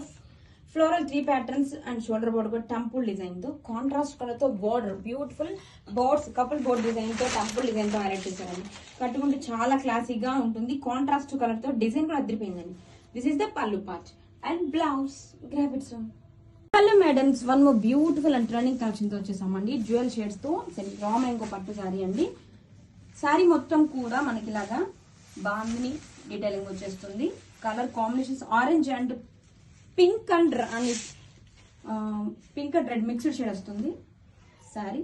floral tree patterns and shoulder border కూడా temple design తో contrast colour తో border beautiful boards couple board design తో temple design తో highlight చేశారండి. కట్టుకుంటే చాలా క్లాసిక్ గా ఉంటుంది. కాంట్రాస్ట్ కలర్ తో డిజైన్ కూడా అదిరిపోయిందండి. దిస్ ఇస్ ద పళ్ళు part and blouse. Grab it soon. Hello madams one more beautiful and trending collection తో వచ్చేసామండి. జ్యువెల్ షేడ్స్ తో రా మ్యాంగో పట్టు శారీ అండి. శారీ మొత్తం కూడా మనకి ఇలాగా బాందిని డీటెయిలింగ్ వచ్చేస్తుంది. Colour combinations orange and pink and pink and red mixed shade వస్తుంది sari.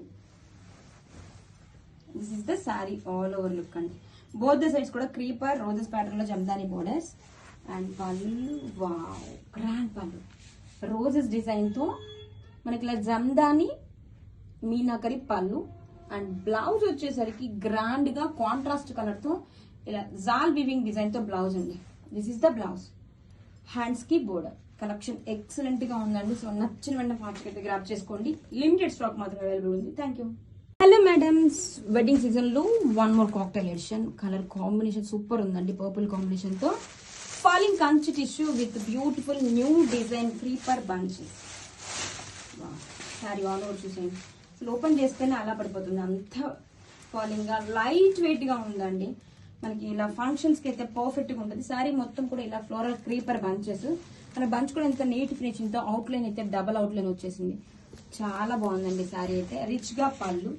This is the sari all over look అండి. బోత్ ద సైడ్స్ కూడా క్రీపర్ రోజెస్ ప్యాటర్న్ లో జమ్దాని బోర్డర్స్ అండ్ పళ్ళు. వావ్ గ్రాండ్ పళ్ళు రోజెస్ డిజైన్ తో మనకి ఇలా జమ్దాని మీనాకరి పళ్ళు. అండ్ బ్లౌజ్ వచ్చేసరికి గ్రాండ్ గా కాంట్రాస్ట్ కలర్ తో ఇలా జాల్ వీవింగ్ డిజైన్ తో బ్లౌజ్ అండి. This is the blouse. Hands కి బోర్డర్ కలెక్షన్ ఎక్సలెంట్ గా ఉందండి. సో నచ్చిన వెంటనే ఫాస్ట్ అయితే గ్రాబ్ చేసుకోండి. లిమిటెడ్ స్టాక్ మాత్రం అవైలబుల్ ఉంది. Thank you. Hello madams wedding season లో one more cocktail edition. Colour combination super ఉందండి. పర్పుల్ కాంబినేషన్ తో falling Kanchi tissue with beautiful new design creeper bunches. Sari all over చూసేయండి. అసలు ఓపెన్ చేస్తేనే అలా పడిపోతుంది. అంత ఫాలింగ్ గా లైట్ వెయిట్ గా ఉందండి. మనకి ఇలా ఫంక్షన్స్ కి అయితే పర్ఫెక్ట్ గా ఉంటుంది. సారీ మొత్తం కూడా ఇలా ఫ్లోరల్ క్రీపర్ బంచెస్. మన బంచ్ కూడా ఎంత నీట్ ఫినిషింగ్ తో అవుట్ లైన్ అయితే డబల్ అవుట్ లైన్ వచ్చేసింది. చాలా బాగుందండి సారీ అయితే. రిచ్ గా పళ్ళు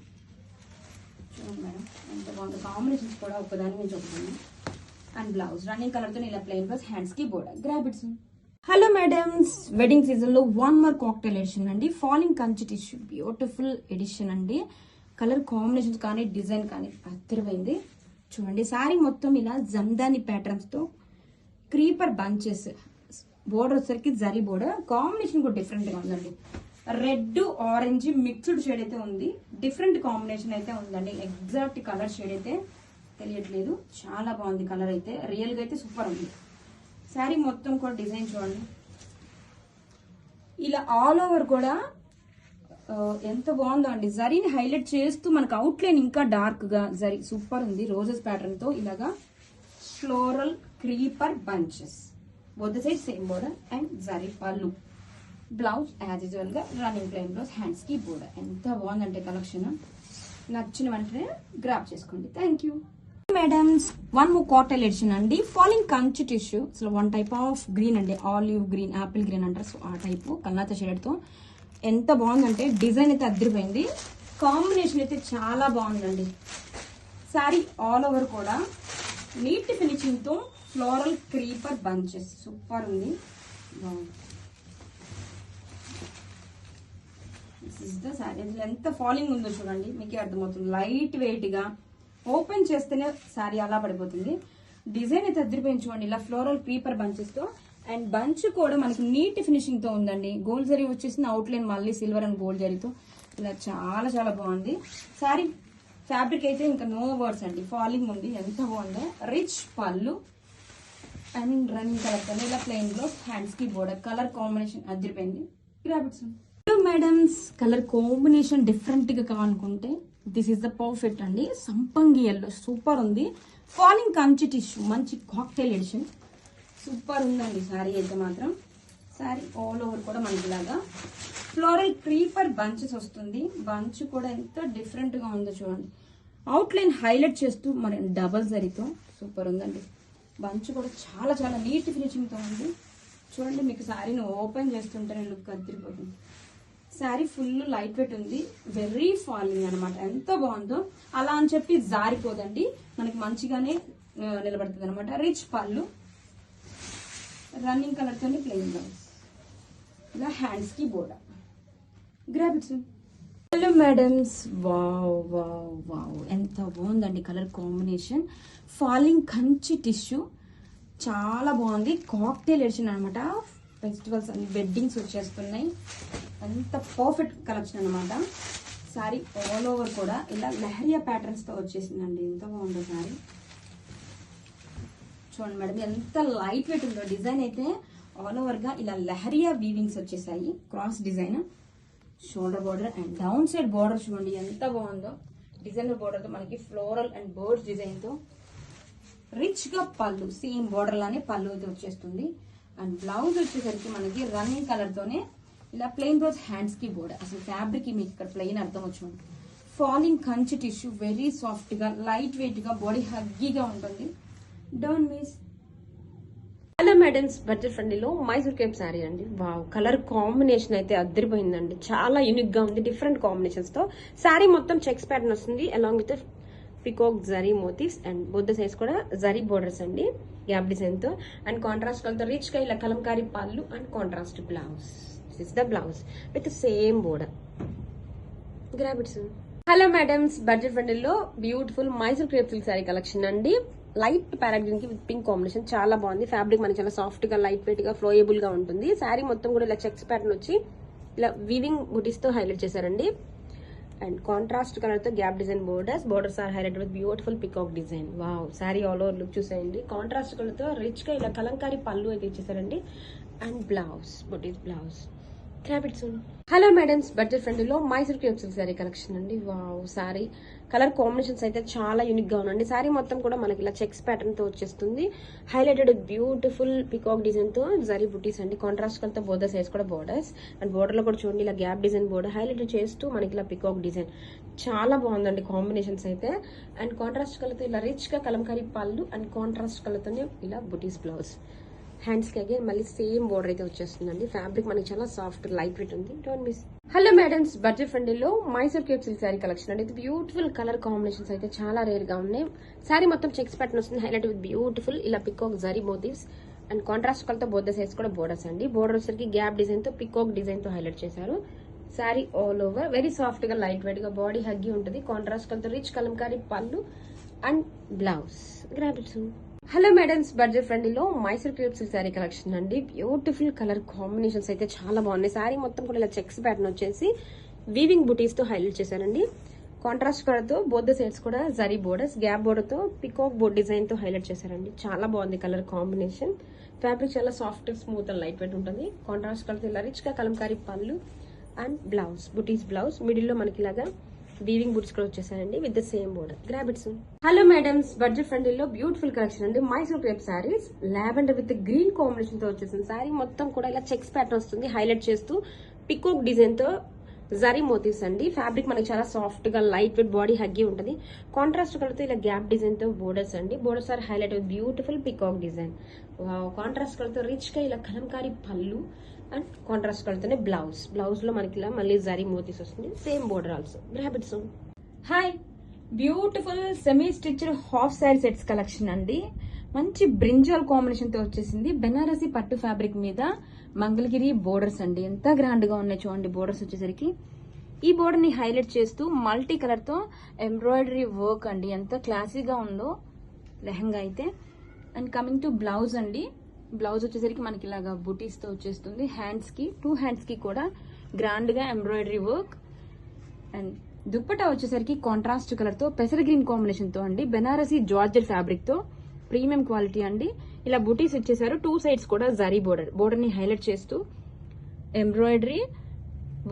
చూడండి మేడం ఎంత బాగుంది. కాంబినేషన్స్ కూడా ఒకదాని మీద ఒకటి. అండ్ బ్లౌజ్ రన్నింగ్ కలర్ తో ఇలా ప్లెయిన్ ప్లస్ హ్యాండ్స్ కి border. Grab it soon. Hello madams wedding season లో వన్ మోర్ కాక్టైల్ ఎడిషన్ అండి. Falling Kanchi tissue beautiful edition అండి. కలర్ కాంబినేషన్స్ కానీ డిజైన్ కానీ అద్దరిపోయింది. చూడండి సారీ మొత్తం ఇలా జమ్దాని ప్యాటర్న్స్ తో క్రీపర్ బంచెస్. బోర్డర్ వచ్చేసరికి జరీ బోర్డర్. కాంబినేషన్ కూడా డిఫరెంట్ గా ఉందండి. రెడ్ ఆరెంజ్ మిక్స్డ్ షేడ్ అయితే ఉంది. డిఫరెంట్ కాంబినేషన్ అయితే ఉందండి. ఎగ్జాక్ట్ కలర్ షేడ్ అయితే తెలియట్లేదు. చాలా బాగుంది కలర్ అయితే. రియల్ గా అయితే సూపర్ ఉంది. శారీ మొత్తం కూడా డిజైన్ చూడండి. ఇలా ఆల్ ఓవర్ కూడా ఎంత బాగుందో అండి. జరీని హైలైట్ చేస్తూ మనకు అవుట్ లైన్ ఇంకా డార్క్ గా జరీ సూపర్ ఉంది. రోజెస్ ప్యాటర్న్ తో ఇలాగా floral creeper bunches, both side same border and zari పళ్ళు. బ్లౌజ్ యాజ్ యూజువల్ గా రన్నింగ్ ప్లెయిన్ బ్లౌజ్, హ్యాండ్స్ కి బోర్డర్. ఎంత బాగుందంటే కలెక్షన్. నచ్చిన వెంటనే గ్రాప్ చేసుకోండి. Thank you madams. One more cotton edition అండి. Falling Kanchi tissue. అసలు వన్ టైప్ ఆఫ్ గ్రీన్ అండి, ఆలివ్ గ్రీన్, ఆపిల్ గ్రీన్ అంటారు. సో ఆ టైపు కల్నాత షేడ్ తో ఎంత బాగుందంటే డిజైన్ అయితే అదిరిపోయింది. కాంబినేషన్ అయితే చాలా బాగుందండి. శారీ ఆల్ ఓవర్ కూడా నీట్ ఫినిషింగ్ తో ఫ్లోరల్ క్రీపర్ బంచెస్ సూపర్ ఉంది. బాగుంది. శారీ ఎంత ఫాలింగ్ ఉందో చూడండి, మీకే అర్థమవుతుంది. లైట్ వెయిట్ గా ఓపెన్ చేస్తేనే శారీ అలా పడిపోతుంది. డిజైన్ అయితే అదిరిపోయింది చూడండి, ఇలా ఫ్లోరల్ క్రీపర్ బంచెస్ తో. అండ్ బంచ్ కూడా మనకి నీట్ ఫినిషింగ్ తో ఉందండి. గోల్డ్ జరీ వచ్చేసింది, అవుట్ లైన్ మళ్ళీ సిల్వర్ అండ్ గోల్డ్ జరీతో ఇలా చాలా చాలా బాగుంది. శారీ ఫ్యాబ్రిక్ అయితే ఇంకా నో వర్డ్స్ అండి. ఫాలింగ్ ఉంది, ఎంత బాగుందో. Rich pallu and running colour తో ఇలా ప్లెయిన్ బ్లౌజ్, హ్యాండ్స్ కి బోర్డర్. కలర్ కాంబినేషన్ అదిరిపోయింది. గ్రాబిట్స్ మేడమ్స్. కలర్ కాంబినేషన్ డిఫరెంట్ గా కావాలనుకుంటే దిస్ ఈస్ ద పర్ఫెక్ట్ అండి. సంపంగి ఎల్లో సూపర్ ఉంది. ఫాలింగ్ కంచి టిష్యూ మంచి కాక్టైల్ ఎడిషన్ సూపర్ ఉందండి. శారీ అయితే మాత్రం శారీ ఆల్ ఓవర్ కూడా మనకి ఇలాగా ఫ్లోరల్ క్రీపర్ బంచెస్ వస్తుంది. బంచ్ కూడా ఎంత డిఫరెంట్ గా ఉందో చూడండి. అవుట్ లైన్ హైలైట్ చేస్తూ మరి డబల్ జరీతో సూపర్ ఉందండి. బంచ్ కూడా చాలా చాలా నీట్ ఫినిషింగ్ తో ఉంది. చూడండి, మీకు శారీని ఓపెన్ చేస్తుంటేనే లుక్ అదిరిపోతుంది. శారీ ఫుల్ లైట్ వెయిట్ ఉంది, వెరీ ఫాలింగ్ అనమాట. ఎంత బాగుందో. అలా అని చెప్పి జారిపోదండి, మనకి మంచిగానే నిలబడుతుంది అనమాట. రిచ్ పళ్ళు, రన్నింగ్ కలర్ తోని ప్లెయిన్ బ్లౌజ్, ఇలా హ్యాండ్స్ కి border. Grab it's. Hello madams. Wow wow wow, ఎంత బాగుందండి colour combination. Falling Kanchi tissue చాలా బాగుంది. కాక్టైల్ ఎడిషన్ అనమాట. ఫెస్టివల్స్ అన్ని వెడ్డింగ్స్ వచ్చేస్తున్నాయి. అంత పర్ఫెక్ట్ కలెక్షన్ అనమాట. శారీ ఆల్ ఓవర్ కూడా ఇలా లెహరియా ప్యాటర్న్స్ తో వచ్చేసిందండి. ఎంత బాగుందో శారీ చూడండి మేడం, ఎంత లైట్ వెయిట్ ఉందో. డిజైన్ అయితే ఆల్ ఓవర్ గా ఇలా లెహరియా వీవింగ్స్ వచ్చేసాయి. Cross design, shoulder border and down side border చూడండి ఎంత బాగుందో. డిజైనర్ బోర్డర్ తో మనకి ఫ్లోరల్ అండ్ బర్డ్స్ డిజైన్ తో రిచ్ గా పళ్ళు, సేమ్ బోర్డర్ లానే పళ్ళు అయితే వచ్చేస్తుంది. అండ్ బ్లౌజ్ వచ్చేసరికి మనకి రన్నింగ్ కలర్ తోనే ఇలా ప్లెయిన్ బ్లౌజ్, హ్యాండ్స్ కి బోర్డర్. అసలు ఫ్యాబ్రిక్ మీకు ఇక్కడ ప్లెయిన్ అర్థం వచ్చింది. Falling Kanchi tissue, very soft గా లైట్ వెయిట్ గా బాడీ హగ్గీగా ఉంటుంది. Don't miss. Hello madams. Budget ఫ్రెండ్లీలో మైసూర్ కేప్ శారీ అండి. వావ్, కలర్ కాంబినేషన్ అయితే అద్దరిపోయిందండి. చాలా యూనిక్ గా ఉంది, డిఫరెంట్ కాంబినేషన్స్ తో. శారీ మొత్తం చెక్స్ ప్యాటర్న్ వస్తుంది, along with peacock zari motifs and బొద్ద సైజ్ కూడా జరీ బోర్డర్స్ అండి, గ్యాప్ డిజైన్ తో. అండ్ కాంట్రాస్ట్ కలర్ తో రిచ్ గా ఇలా కలంకారీ పళ్ళు and contrast blouse. This is the blouse with same border. Grab it's. Hello madams. Budget ఫ్రెండ్లీలో beautiful Mysore crepe silk sari collection అండి. లైట్ ప్యారెట్ గ్రీన్ కి విత్ పింక్ కాంబినేషన్ చాలా బాగుంది. ఫ్యాబ్రిక్ మనకి చాలా సాఫ్ట్ గా లైట్ వెయిట్ గా ఫ్లోయబుల్ గా ఉంటుంది. శారీ మొత్తం కూడా ఇలా చెక్స్ ప్యాటర్న్ వచ్చి ఇలా వీవింగ్ బుటీస్ తో హైలైట్ చేశారండి. అండ్ కాంట్రాస్ట్ కలర్ తో gap design borders are highlight with beautiful peacock design. Wow, sari all over look చూసేయండి. కాంట్రాస్ట్ కలర్ తో రిచ్ గా ఇలా కలంకారీ పళ్ళు అయితే ఇచ్చేసారండి. And blouse, butis blouse. గ్రాబిట్స్. Hello madams. Budget ఫ్రెండ్లీలో Mysore crepe silk sari collection అండి. వావ్, శారీ కలర్ కాంబినేషన్స్ అయితే చాలా యూనిక్ గా ఉందండి. శారీ మొత్తం కూడా మనకి ఇలా చెక్స్ ప్యాటర్న్ తో వచ్చేస్తుంది. హైలైటెడ్ బ్యూటిఫుల్ పికాక్ డిజైన్ తో జరీ బుటీస్ అండి. కాంట్రాస్ట్ కలర్ తో బోర్డర్ సైజ్ కూడా బోర్డర్స్ అండ్ బోర్డర్ లో కూడా చూడండి ఇలా గ్యాప్ డిజైన్ బోర్డర్ హైలైట్ చేస్తూ మనకి ఇలా పికాక్ డిజైన్ చాలా బాగుందండి కాంబినేషన్స్ అయితే. అండ్ కాంట్రాస్ట్ కలర్ తో ఇలా రిచ్ గా కలంకారీ పళ్ళు అండ్ కాంట్రాస్ట్ కలర్ తోనే ఇలా బుటీస్ బ్లౌజ్. హ్యాండ్స్ కి అగైన్ మళ్ళీ సేమ్ బోర్డర్ అయితే వచ్చేస్తుందండి. ఫ్యాబ్రిక్ మనకి చాలా సాఫ్ట్ లైట్ వెయిట్ ఉంది. Don't miss. Hello madams. Budget ఫ్రెండ్లీలో Mysore crepe silk sari collection అండి. ఇది బ్యూటిఫుల్ కలర్ కాంబినేషన్స్ అయితే చాలా రేర్ గా ఉన్నాయి. శారీ మొత్తం చెక్స్ ప్యాటర్న్ వస్తుంది, హైలైట్ విత్ బ్యూటిఫుల్ ఇలా peacock zari motifs and contrast colour తో బోర్డర్ సైజ్ కూడా బోర్డర్స్ అండి. బోర్డర్ వచ్చరికి గ్యాప్ డిజైన్ తో పికాక్ డిజైన్ తో హైలైట్ చేశారు. Sari all over very soft గా లైట్ వెయిట్ గా బాడీ హగ్గి ఉంటుంది. కాంట్రాస్ట్ కలర్ తో రిచ్ కలంకారీ పళ్ళు and blouse. గ్రాబిట్స్. Hello madams, budget ఫ్రెండ్లీలో Mysore crepe silk sari collection అండి. బ్యూటిఫుల్ కలర్ కాంబినేషన్స్ అయితే చాలా బాగున్నాయి. శారీ మొత్తం కూడా ఇలా చెక్స్ ప్యాటర్న్ వచ్చేసి వీవింగ్ బుటీస్ తో హైలైట్ చేశారండి. కాంట్రాస్ట్ కలర్ తో బోత్ సైడ్స్ కూడా జరీ బోర్డర్స్, గ్యాప్ బోర్డర్ తో పికాక్ బోర్డ్ డిజైన్ తో హైలైట్ చేశారండి. చాలా బాగుంది కలర్ కాంబినేషన్. ఫ్యాబ్రిక్ చాలా soft, smooth and light weight ఉంటుంది. కాంట్రాస్ట్ కలర్ తో ఇలా రిచ్ గా కలంకారీ పళ్ళు and blouse, butis blouse. Middle లో మనకి ఇలాగా వీవింగ్ బుట్స్ కూడా వచ్చేసాయండి with the same border. Grab it soon. Hello madams, budget ఫ్రెండ్లీలో బ్యూటిఫుల్ కలెక్షన్ అండి. Mysore crepe saris lavender with green combination తో వచ్చేసింది. సారీ మొత్తం కూడా ఇలా చెక్స్ ప్యాటర్న్ వస్తుంది, హైలైట్ చేస్తూ పికాక్ డిజైన్ తో జరీ మోతీస్ అండి. ఫ్యాబ్రిక్ మనకి చాలా సాఫ్ట్ గా లైట్ వెయిట్, బాడీ హగ్గి ఉంటుంది. కాంట్రాస్ట్ కలర్ తో ఇలా గ్యాప్ డిజైన్ తో బోర్డర్స్ అండి. Borders are highlight with beautiful peacock design. Contrast colour తో రిచ్ గా ఇలా కలంకారీ పళ్ళు అండ్ కాంట్రాస్ట్ కలర్ తోనే బ్లౌజ్. బ్లౌజ్ లో మనకి ఇలా మళ్ళీ జరీ మోతీస్ వస్తుంది, same border also. Grab it soon. Hi, beautiful semi stitched half sari sets collection అండి. మంచి బ్రింజాల్ కాంబినేషన్ తో వచ్చేసింది. బెనారసి పట్టు ఫ్యాబ్రిక్ మీద మంగళగిరి బోర్డర్స్ అండి. ఎంత గ్రాండ్ గా ఉన్నాయి చూడండి బోర్డర్స్ వచ్చేసరికి. ఈ బోర్డర్ ని హైలైట్ చేస్తూ మల్టీ కలర్ తో ఎంబ్రాయిడరీ వర్క్ అండి. ఎంత క్లాసీగా ఉందో లెహంగా అయితే. అండ్ కమింగ్ టు బ్లౌజ్ అండి. బ్లౌజ్ వచ్చేసరికి మనకి ఇలాగా బుటీస్ తో వచ్చేస్తుంది. హ్యాండ్స్ కి, 2 హ్యాండ్స్ కి కూడా గ్రాండ్ గా ఎంబ్రాయిడరీ వర్క్. అండ్ దుప్పటా వచ్చేసరికి కాంట్రాస్ట్ కలర్ తో పెసర గ్రీన్ కాంబినేషన్ తో అండి. బెనారసి జార్జెట్ ఫ్యాబ్రిక్ తో ప్రీమియం క్వాలిటీ అండి. ఇలా బుటీస్ ఇచ్చేసారు. 2 సైడ్స్ కూడా జరీ బోర్డర్. బోర్డర్ ని హైలైట్ చేస్తూ ఎంబ్రాయిడరీ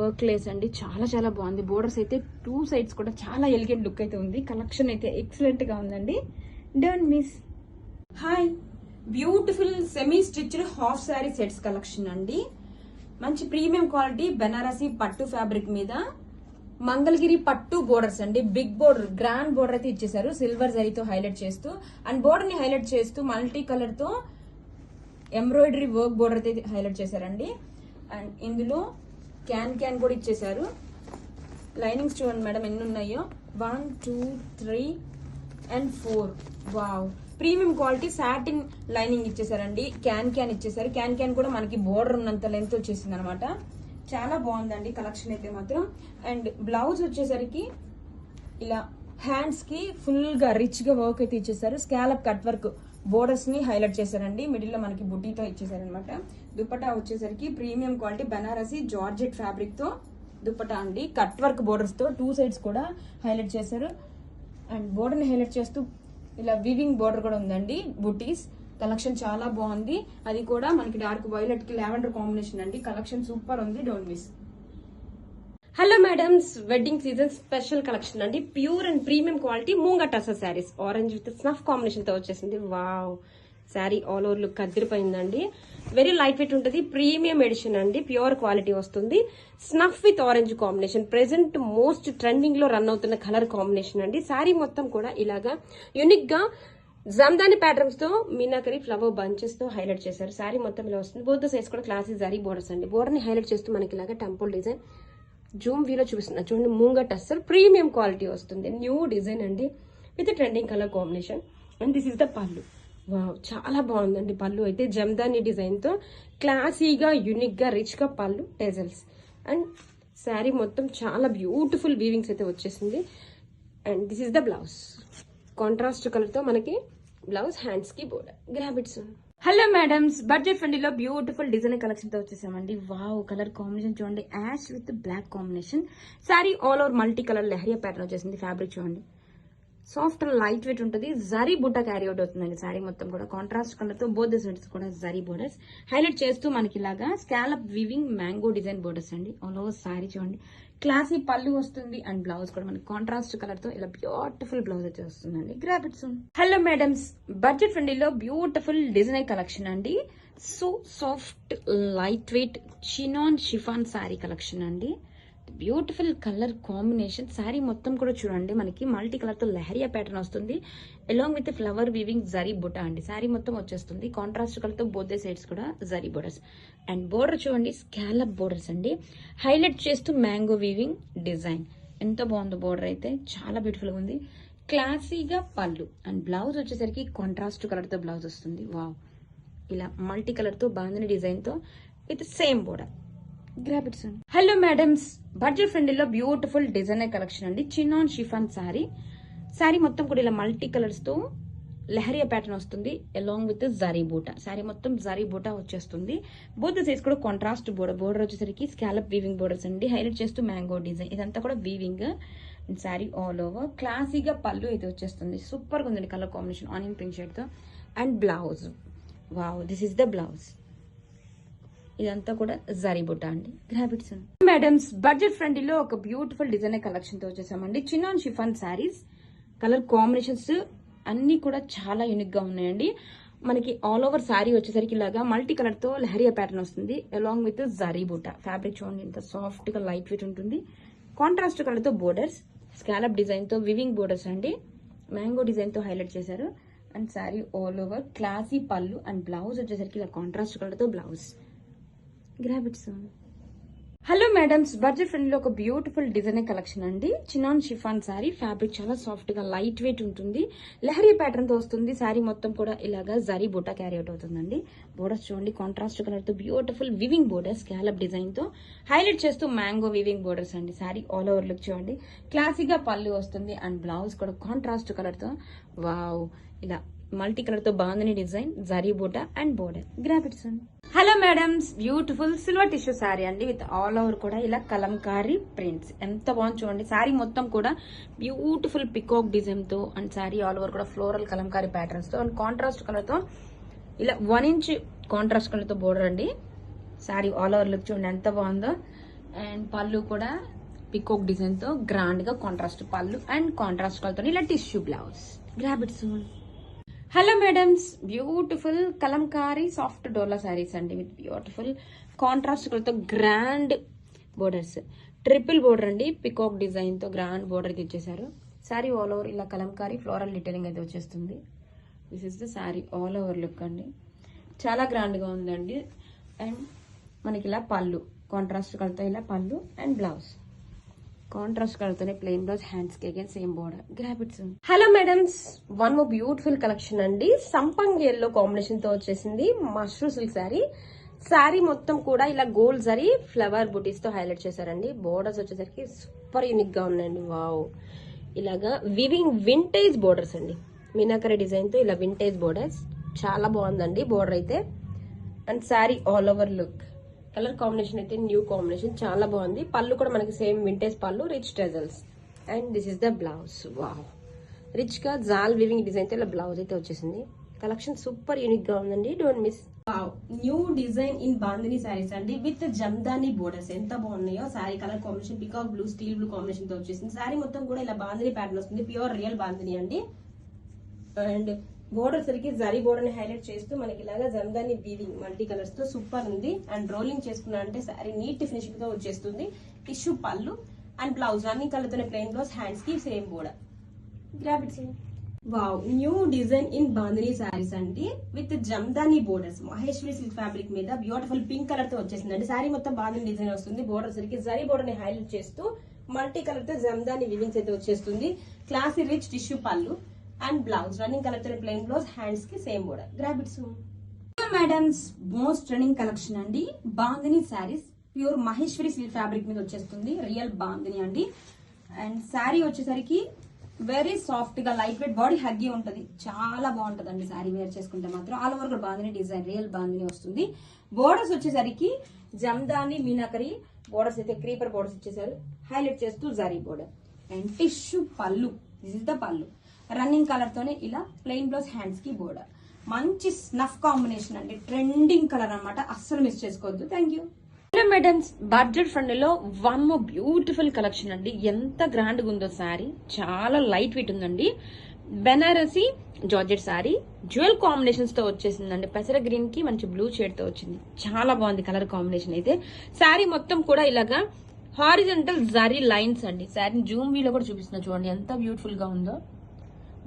వర్క్ లేస్ అండి. చాలా చాలా బాగుంది. బోర్డర్స్ అయితే 2 సైడ్స్ కూడా చాలా ఎలిగెంట్ లుక్ అయితే ఉంది. కలెక్షన్ అయితే ఎక్సలెంట్ గా ఉందండి. Don't miss. Hi, beautiful semi stitched half sari sets collection అండి. మంచి ప్రీమియం క్వాలిటీ బెనారసి పట్టు ఫ్యాబ్రిక్ మీద మంగళగిరి పట్టు బోర్డర్స్ అండి. బిగ్ బోర్డర్, గ్రాండ్ బోర్డర్ అయితే ఇచ్చేసారు సిల్వర్ జరీతో హైలైట్ చేస్తూ. అండ్ బోర్డర్ ని హైలైట్ చేస్తూ మల్టీ కలర్ తో ఎంబ్రాయిడరీ వర్క్ బోర్డర్ అయితే హైలైట్ చేశారండి. అండ్ ఇందులో క్యాన్ కూడా ఇచ్చేసారు. లైనింగ్స్ చూడండి మేడం ఎన్ని ఉన్నాయో. 1 2 3 and 4. Wow, premium quality satin lining ఇచ్చేసారండి. క్యాన్ ఇచ్చేసారు. క్యాన్ కూడా మనకి బోర్డర్ ఉన్నంత లెంత్ వచ్చేసింది అనమాట. చాలా బాగుందండి కలెక్షన్ అయితే మాత్రం. అండ్ బ్లౌజ్ వచ్చేసరికి ఇలా హ్యాండ్స్ కి ఫుల్ గా రిచ్ గా వర్క్ అయితే ఇచ్చేసారు. స్కాలప్ కట్ వర్క్ బోర్డర్స్ ని హైలైట్ చేశారండి. మిడిల్ లో మనకి బుటీతో ఇచ్చేసారనమాట. దుపట్టా వచ్చేసరికి premium quality Banarasi georgette fabric తో దుపట్టా అండి. కట్ వర్క్ బోర్డర్స్ తో 2 సైడ్స్ కూడా హైలైట్ చేశారు. అండ్ బోర్డర్ ని హైలైట్ చేస్తూ ఇలా వీవింగ్ బోర్డర్ కూడా ఉందండి. బుటీస్ కలెక్షన్ చాలా బాగుంది. అది కూడా మనకి డార్క్ వైలెట్ కి లావెండర్ కాంబినేషన్ అండి. కలెక్షన్ సూపర్ ఉంది. Don't miss. Hello madams, wedding season special collection అండి. Pure and premium quality moonga tussar saris. Orange with snuff combination తో వచ్చేసింది. Wow, sari all over look అదిరిపోయిందండి. వెరీ లైట్ వెయిట్ ఉంటుంది. ప్రీమియం ఎడిషన్ అండి. Pure quality వస్తుంది. Snuff with orange combination. Present most trending లో run అవుతున్న colour combination అండి. శారీ మొత్తం కూడా ఇలాగా యూనిక్ గా జమ్దాని ప్యాటర్న్స్ తో మీనాకరి ఫ్లవర్ బంచెస్ తో హైలైట్ చేశారు. శారీ మొత్తం ఇలా వస్తుంది. బోత్ సైజ్ కూడా క్లాసీ జరీ బోర్డర్స్ అండి. బోర్డర్ ని హైలైట్ చేస్తూ మనకి ఇలాగా టెంపుల్ డిజైన్ జూమ్ వీలో చూపిస్తున్నా చూడండి. మూంగా టస్సర్ ప్రీమియం క్వాలిటీ వస్తుంది. న్యూ డిజైన్ అండి with trending colour combination. And this is the పళ్ళు. వావ్, చాలా బాగుందండి పళ్ళు అయితే. జమ్దాని డిజైన్ తో క్లాసీగా యూనిక్ గా రిచ్ గా పళ్ళు టెజల్స్. అండ్ శారీ మొత్తం చాలా బ్యూటిఫుల్ వీవింగ్స్ అయితే వచ్చేసింది. And this is the blouse. Contrast colour తో మనకి బ్లౌజ్, హ్యాండ్స్ కి border. Grab it soon. Hello madams, budget ఫ్రెండ్లీలో బ్యూటిఫుల్ డిజైన్ కలెక్షన్ తో వచ్చేసామండి. వావ్, కలర్ కాంబినేషన్ చూడండి. Ash with black combination. Sari all over multi colour leheriya pattern వచ్చేసింది. Fabric చూడండి soft and light weight ఉంటుంది. జరీ బుట్ట క్యారీ అవుట్ అవుతుందండి. శారీ మొత్తం కూడా కాంట్రాస్ట్ కలర్ తో బోత్ సైడ్స్ కూడా జరీ బోర్డర్స్ హైలైట్ చేస్తూ మనకి ఇలాగా scallop weaving mango design borders అండి. ఆల్ ఓవర్ శారీ చూడండి. క్లాసీ పళ్ళు వస్తుంది. అండ్ బ్లౌజ్ కూడా మనకి కాంట్రాస్ట్ కలర్ తో ఇలా బ్యూటిఫుల్ బ్లౌజ్ అయితే వస్తుందండి. Grab it soon. Hello madams, budget ఫ్రెండ్లీలో బ్యూటిఫుల్ డిజైన్ కలెక్షన్ అండి. So soft light weight chinon chiffon sari collection అండి. Beautiful colour combination. శారీ మొత్తం కూడా చూడండి మనకి మల్టీ కలర్ తో లెహరియా ప్యాటర్న్ వస్తుంది. Along with flower weaving zari butta అండి. శారీ మొత్తం వచ్చేస్తుంది. కాంట్రాస్ట్ కలర్ తో బోత్ సైడ్స్ కూడా జరీ బోర్డర్స్. అండ్ బోర్డర్ చూడండి స్కాలప్ బోర్డర్స్ అండి. హైలైట్ చేస్తూ మ్యాంగో వీవింగ్ డిజైన్. ఎంత బాగుందో బోర్డర్ అయితే. చాలా బ్యూటిఫుల్ గా ఉంది. క్లాసీగా పళ్ళు. అండ్ బ్లౌజ్ వచ్చేసరికి కాంట్రాస్ట్ కలర్ తో బ్లౌజ్ వస్తుంది. వావ్, ఇలా మల్టీ కలర్ తో బాందని డిజైన్ తో with same border. Grab it soon. Hello madams, budget ఫ్రెండ్లీలో బ్యూటిఫుల్ డిజైనర్ కలెక్షన్ అండి. Chinon chiffon sari. శారీ మొత్తం కూడా ఇలా మల్టీ కలర్స్ తో లెహరియా ప్యాటర్న్ వస్తుంది అలాంగ్ విత్ జరీ బూటా. శారీ మొత్తం జరీ బూటా వచ్చేస్తుంది. బోత్ సైడ్స్ కూడా కాంట్రాస్ట్ బోర్డర్ వచ్చేసరికి స్కాలప్ వీవింగ్ బోర్డర్స్ అండి. హైలైట్ చేస్తూ మ్యాంగో డిజైన్, ఇదంతా కూడా వీవింగ్. శారీ ఆల్ ఓవర్ క్లాసీగా పళ్ళు అయితే వచ్చేస్తుంది. సూపర్ గా ఉందండి colour combination onion pink shade తో. And blouse, wow, this is the blouse. ఇదంతా కూడా జరీ బుట్ట అండి. గ్రాబిట్స్ మేడమ్స్ బడ్జెట్ ఫ్రెండ్లీలో ఒక బ్యూటిఫుల్ డిజైనర్ కలెక్షన్ తో వచ్చేసామండి. Chinon chiffon saris. Colour combinations అన్ని కూడా చాలా యూనిక్ గా ఉన్నాయండి. మనకి ఆల్ ఓవర్ శారీ వచ్చేసరికి ఇలాగా మల్టీ కలర్ తో లెహరియా ప్యాటర్న్ వస్తుంది అలాంగ్ విత్ జరీ బుట్ట. ఫ్యాబ్రిక్ చూడండి ఎంత సాఫ్ట్ గా లైట్ వెయిట్ ఉంటుంది. కాంట్రాస్ట్ కలర్ తో బోర్డర్స్, స్కాలప్ డిజైన్ తో వివింగ్ బోర్డర్స్ అండి. మ్యాంగో డిజైన్ తో హైలైట్ చేశారు. And sari all over classy పళ్ళు. అండ్ బ్లౌజ్ వచ్చేసరికి ఇలా కాంట్రాస్ట్ కలర్ తో blouse. Grab it soon. Hello madams budget friend లో ఒక బ్యూటిఫుల్ డిజైనర్ కలెక్షన్ అండి. Chinon chiffon sari. ఫ్యాబ్రిక్ చాలా సాఫ్ట్ గా లైట్ వెయిట్ ఉంటుంది. లెహరీ ప్యాటర్న్ తో వస్తుంది. శారీ మొత్తం కూడా ఇలాగా జరీ బూటా క్యారీ అవుట్ అవుతుందండి. బోర్డర్స్ చూడండి కాంట్రాస్ట్ కలర్ తో beautiful weaving borders scallop design తో హైలైట్ చేస్తూ మ్యాంగో వివింగ్ బోర్డర్స్ అండి. శారీ ఆల్ ఓవర్ లుక్ చూడండి. క్లాసీగా పళ్ళు వస్తుంది. అండ్ బ్లౌజ్ కూడా కాంట్రాస్ట్ కలర్ తో వావ్ ఇలా మల్టీ కలర్ తో బాగుందని డిజైన్ జరీ బూటా and border. Grab it soon. Hello madams beautiful silver tissue sari అండి విత్ ఆల్ ఓవర్ కూడా ఇలా కలంకారీ ప్రింట్స్. ఎంత బాగుంది చూడండి. శారీ మొత్తం కూడా బ్యూటిఫుల్ పికాక్ డిజైన్ తో అండ్ శారీ ఆల్ ఓవర్ కూడా ఫ్లోరల్ కలంకారీ ప్యాటర్న్స్ తో అండ్ కాంట్రాస్ట్ కలర్ తో ఇలా 1 ఇంచ్ కాంట్రాస్ట్ కలర్ తో బోర్డర్ అండి. శారీ ఆల్ ఓవర్ లుక్ చూడండి ఎంత బాగుందో. అండ్ పళ్ళు కూడా పికాక్ డిజైన్ తో గ్రాండ్ గా contrast pallu and contrast colour తో ఇలా tissue blouse. Grab it soon. Hello madams beautiful kalamkari soft dola saris అండి విత్ బ్యూటిఫుల్ కాంట్రాస్ట్ కలర్ తో గ్రాండ్ బోర్డర్స్. ట్రిపుల్ బోర్డర్ అండి. పికాక్ డిజైన్ తో గ్రాండ్ బోర్డర్ అయితే ఇచ్చేసారు. శారీ ఆల్ ఓవర్ ఇలా కలంకారీ ఫ్లోరల్ డీటెయిలింగ్ అయితే వచ్చేస్తుంది. This is the sari all over look అండి. చాలా గ్రాండ్ గా ఉందండి. అండ్ మనకి ఇలా పళ్ళు కాంట్రాస్ట్ కలర్ తో ఇలా పళ్ళు అండ్ బ్లౌజ్ కాంట్రాస్ట్ కలర్ తోనే ప్లెయిన్ బ్లౌజ్. హ్యాండ్స్ కి again same border. Grab it soon. Hello madams one more beautiful collection అండి. సంపంగి ఎల్లో కాంబినేషన్ తో వచ్చేసింది మష్రూ సిల్క్ శారీ. శారీ మొత్తం కూడా ఇలా గోల్డ్ జరీ ఫ్లవర్ బుటీస్ తో హైలైట్ చేశారండి. బోర్డర్స్ వచ్చేసరికి సూపర్ యూనిక్ గా ఉన్నాయండి. వావ్, ఇలాగా వివింగ్ వింటేజ్ బోర్డర్స్ అండి. మీనాకరీ డిజైన్ తో ఇలా వింటేజ్ బోర్డర్స్ చాలా బాగుందండి బోర్డర్ అయితే. And sari all over look. Colour combination అయితే న్యూ కాంబినేషన్ చాలా బాగుంది. పళ్ళు కూడా మనకి సేమ్ వింటేజ్ పళ్ళు rich tassels. And this is the blouse. Wow, rich గా జాల్ వివింగ్ డిజైన్ తో ఇలా బ్లౌజ్ అయితే వచ్చేసింది. కలెక్షన్ సూపర్ యూనిక్ గా ఉందండి. Don't miss. Wow, new design in bandhani saris అండి విత్ జమ్దాని బోర్డర్స్. ఎంత బాగున్నాయో. Sari colour combination peacock blue steel blue combination తో వచ్చేసింది. శారీ మొత్తం కూడా ఇలా బాందిని ప్యాటర్న్ వస్తుంది. ప్యూర్ రియల్ బాందిని అండి. అండ్ బోర్డర్ సరికి జరీ బోర్డర్ ని హైలైట్ చేస్తూ మనకి ఇలాగా జమ్దాని వీవింగ్ మల్టీ కలర్స్ తో సూపర్ ఉంది. అండ్ రోలింగ్ చేసుకున్నా అంటే శారీ నీట్ ఫినిషింగ్ తో వచ్చేస్తుంది. Tissue pallu and blouse running colour తోనే ప్లెయిన్ బ్లౌజ్. హ్యాండ్స్ కి same border. Grab it. Wow, new design in bandhani saris అండి with jamdani borders. Maheshwari silk fabric మీద బ్యూటిఫుల్ పింక్ కలర్ తో వచ్చేసిందండి. శారీ మొత్తం బాందిని డిజైన్ వస్తుంది. బోర్డర్ సరికి జరీ బోర్డర్ ని హైలైట్ చేస్తూ మల్టీ కలర్ తో జమ్దాని వివింగ్స్ అయితే వచ్చేస్తుంది. Classy rich tissue pallu and blouse running colour తో ప్లెయిన్ బ్లౌజ్. హ్యాండ్స్ కి same border. Grab it soon. Madams most trending collection అండి bandhani saris. Pure Maheshwari silk fabric మీద వచ్చేస్తుంది. రియల్ బాందిని అండి. అండ్ శారీ వచ్చేసరికి వెరీ సాఫ్ట్ గా లైట్ వెయిట్ బాడీ హగ్గి ఉంటది. చాలా బాగుంటది అండి శారీ వేర్ చేసుకుంటే మాత్రం. All over bandhani design real bandhani వస్తుంది. బోర్డర్స్ వచ్చేసరికి జమ్దాని మీనాకరీ బోర్డర్స్ అయితే క్రీపర్ బోర్డర్స్ ఇచ్చేసారు. హైలైట్ చేస్తూ జరీ బోర్డర్ అండ్ టిష్యూ పళ్ళు. దిస్ ఇస్ ద పళ్ళు. రన్నింగ్ కలర్ తోనే ఇలా ప్లెయిన్ బ్లౌజ్. హ్యాండ్స్ కి బోర్డర్. మంచి స్నఫ్ కాంబినేషన్ అండి. ట్రెండింగ్ కలర్ అన్నమాట. అస్సలు మిస్ చేసుకోవద్దు. Thank you. Hello madams budget friend లో వన్ మోర్ బ్యూటిఫుల్ కలెక్షన్ అండి. ఎంత గ్రాండ్ గా ఉందో శారీ. చాలా లైట్ వెయిట్ ఉందండి. Banarasi georgette sari jewel combinations తో వచ్చేసిందండి. పెసర గ్రీన్ కి మంచి బ్లూ షేడ్ తో వచ్చింది. చాలా బాగుంది కలర్ కాంబినేషన్ అయితే. శారీ మొత్తం కూడా ఇలాగా హారిజంటల్ జరీ లైన్స్ అండి. శారీ జూమ్ వీలో కూడా చూపిస్తున్నా చూడండి ఎంత బ్యూటిఫుల్ గా ఉందో.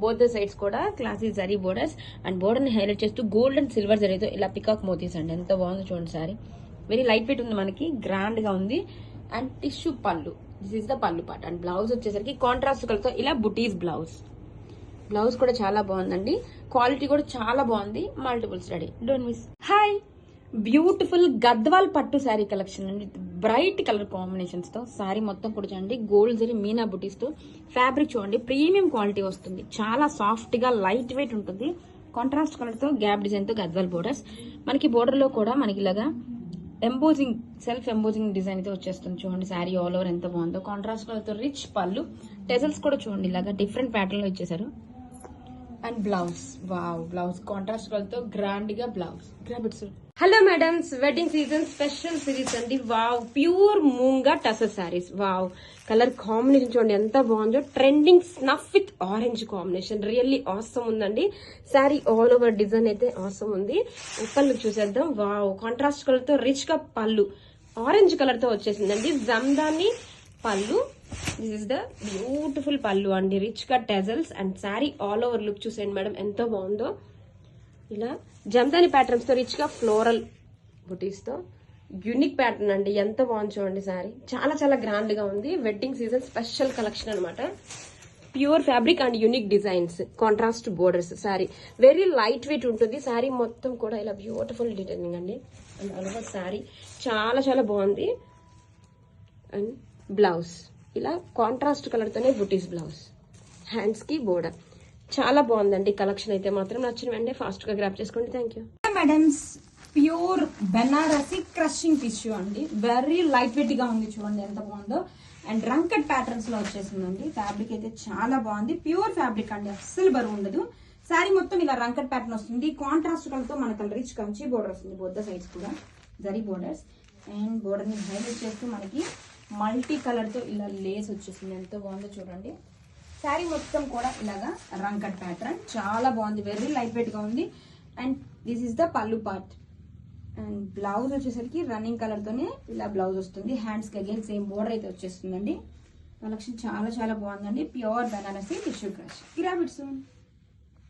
బోత్ ద సైడ్స్ కూడా classy zari borders and border ని హైలైట్ చేస్తూ గోల్డ్ అండ్ సిల్వర్ జరీతో ఇలా పికాక్ మోతీస్ అండి. ఎంత బాగుందో చూడండి శారీ. వెరీ లైట్ వెయిట్ ఉంది. మనకి గ్రాండ్ గా ఉంది. అండ్ టిష్యూ పళ్ళు. దిస్ ఇస్ ద పళ్ళు పార్ట్. అండ్ బ్లౌజ్ వచ్చేసరికి కాంట్రాస్ట్ కలర్ తో ఇలా బుటీస్ బ్లౌజ్. బ్లౌజ్ కూడా చాలా బాగుందండి. క్వాలిటీ కూడా చాలా బాగుంది. Multiples ready. Don't miss. Hi, beautiful Gadwal పట్టు శారీ కలెక్షన్ అండి. బ్రైట్ కలర్ కాంబినేషన్స్ తో సారీ మొత్తం కూడా చూడండి గోల్డ్ జరీ మీనా బుటీస్ తో ఫ్యాబ్రిక్ చూడండి ప్రీమియం క్వాలిటీ వస్తుంది. చాలా సాఫ్ట్ గా లైట్ వెయిట్ ఉంటుంది. కాంట్రాస్ట్ కలర్ తో గ్యాప్ డిజైన్ తో గద్వాల్ బోర్డర్స్. మనకి బోర్డర్ లో కూడా మనకి ఇలాగా ఎంబోజింగ్ సెల్ఫ్ ఎంబోజింగ్ డిజైన్ అయితే వచ్చేస్తుంది. చూడండి శారీ ఆల్ ఓవర్ ఎంత బాగుందో. కాంట్రాస్ట్ కలర్ తో రిచ్ పళ్ళు, టెజల్స్ కూడా చూడండి ఇలాగా డిఫరెంట్ ప్యాటర్న్ లో ఇచ్చేసారు. And blouse, wow blouse contrast colour తో గ్రాండ్ గా blouse. గ్రాబిట్స్. Hello madams, wedding season special series అండి. Wow, pure moonga tussar saris. Wow, colour combination చూడండి ఎంత బాగుందో. Trending snuff with orange combination really awesome ఉందండి. శారీ ఆల్ ఓవర్ డిజైన్ అయితే ఆసమ్ ఉంది. పళ్ళు చూసేద్దాం. వావ్, కాంట్రాస్ట్ కలర్ తో రిచ్ గా పళ్ళు ఆరెంజ్ కలర్ తో వచ్చేసిందండి. జమ్దాని పళ్ళు. దిస్ ఇస్ ద బ్యూటిఫుల్ పళ్ళు అండి. రిచ్ గా టెజల్స్ and sari all over look చూసేయండి మేడం ఎంత బాగుందో. ఇలా జమ్దాని ప్యాటర్న్స్ తో రిచ్ గా ఫ్లోరల్ బుటీస్ తో యూనిక్ ప్యాటర్న్ అండి. ఎంత బాగుంది చూడండి శారీ. చాలా చాలా గ్రాండ్ గా ఉంది. వెడ్డింగ్ సీజన్ స్పెషల్ కలెక్షన్ అనమాట. Pure fabric and unique designs, contrast borders. Sari very light weight ఉంటుంది. శారీ మొత్తం కూడా ఇలా బ్యూటిఫుల్ డిజైనింగ్ అండి. అండ్ ఆల్ ఓవర్ శారీ చాలా చాలా బాగుంది. అండ్ బ్లౌజ్ ఇలా కాంట్రాస్ట్ కలర్ తోనే బుటీస్ బ్లౌజ్. హ్యాండ్స్ కి బోర్డర్. చాలా బాగుందండి కలెక్షన్ అయితే మాత్రం. నచ్చిన వెంటనే ఫాస్ట్ గా గ్రాప్ చేసుకోండి. Thank you madams. Pure Banarasi crushing tissue అండి. వెరీ లైట్ వెయిట్ గా ఉంది చూడండి ఎంత బాగుందో. అండ్ రంకట్ ప్యాటర్న్స్ లో వచ్చేసిందండి. ఫ్యాబ్రిక్ అయితే చాలా బాగుంది. ప్యూర్ ఫ్యాబ్రిక్ అండి, అస్సలు బరువు ఉండదు. శారీ మొత్తం ఇలా రంకట్ ప్యాటర్న్ వస్తుంది. కాంట్రాస్ట్ కలర్ తో మనకి రిచ్ కంచి బోర్డర్ వస్తుంది. బొద్ద సైడ్స్ కూడా జరీ బోర్డర్స్. అండ్ బోర్డర్ ని హైలైట్ చేస్తూ మనకి మల్టీ కలర్ తో ఇలా లేస్ వచ్చేసింది. ఎంత బాగుందో చూడండి. శారీ మొత్తం కూడా ఇలాగా రంకట్ ప్యాటర్న్ చాలా బాగుంది. వెరీ లైట్ వెయిట్ గా ఉంది. అండ్ దిస్ ఇస్ ద పళ్ళు పార్ట్. అండ్ బ్లౌజ్ వచ్చేసరికి రన్నింగ్ కలర్ తోనే ఇలా బ్లౌజ్ వస్తుంది. హ్యాండ్స్ కి అగైన్ సేమ్ బోర్డర్ అయితే వచ్చేస్తుందండి. కలెక్షన్ చాలా చాలా బాగుందండి. Pure Banarasi tissue crush. Grab it soon.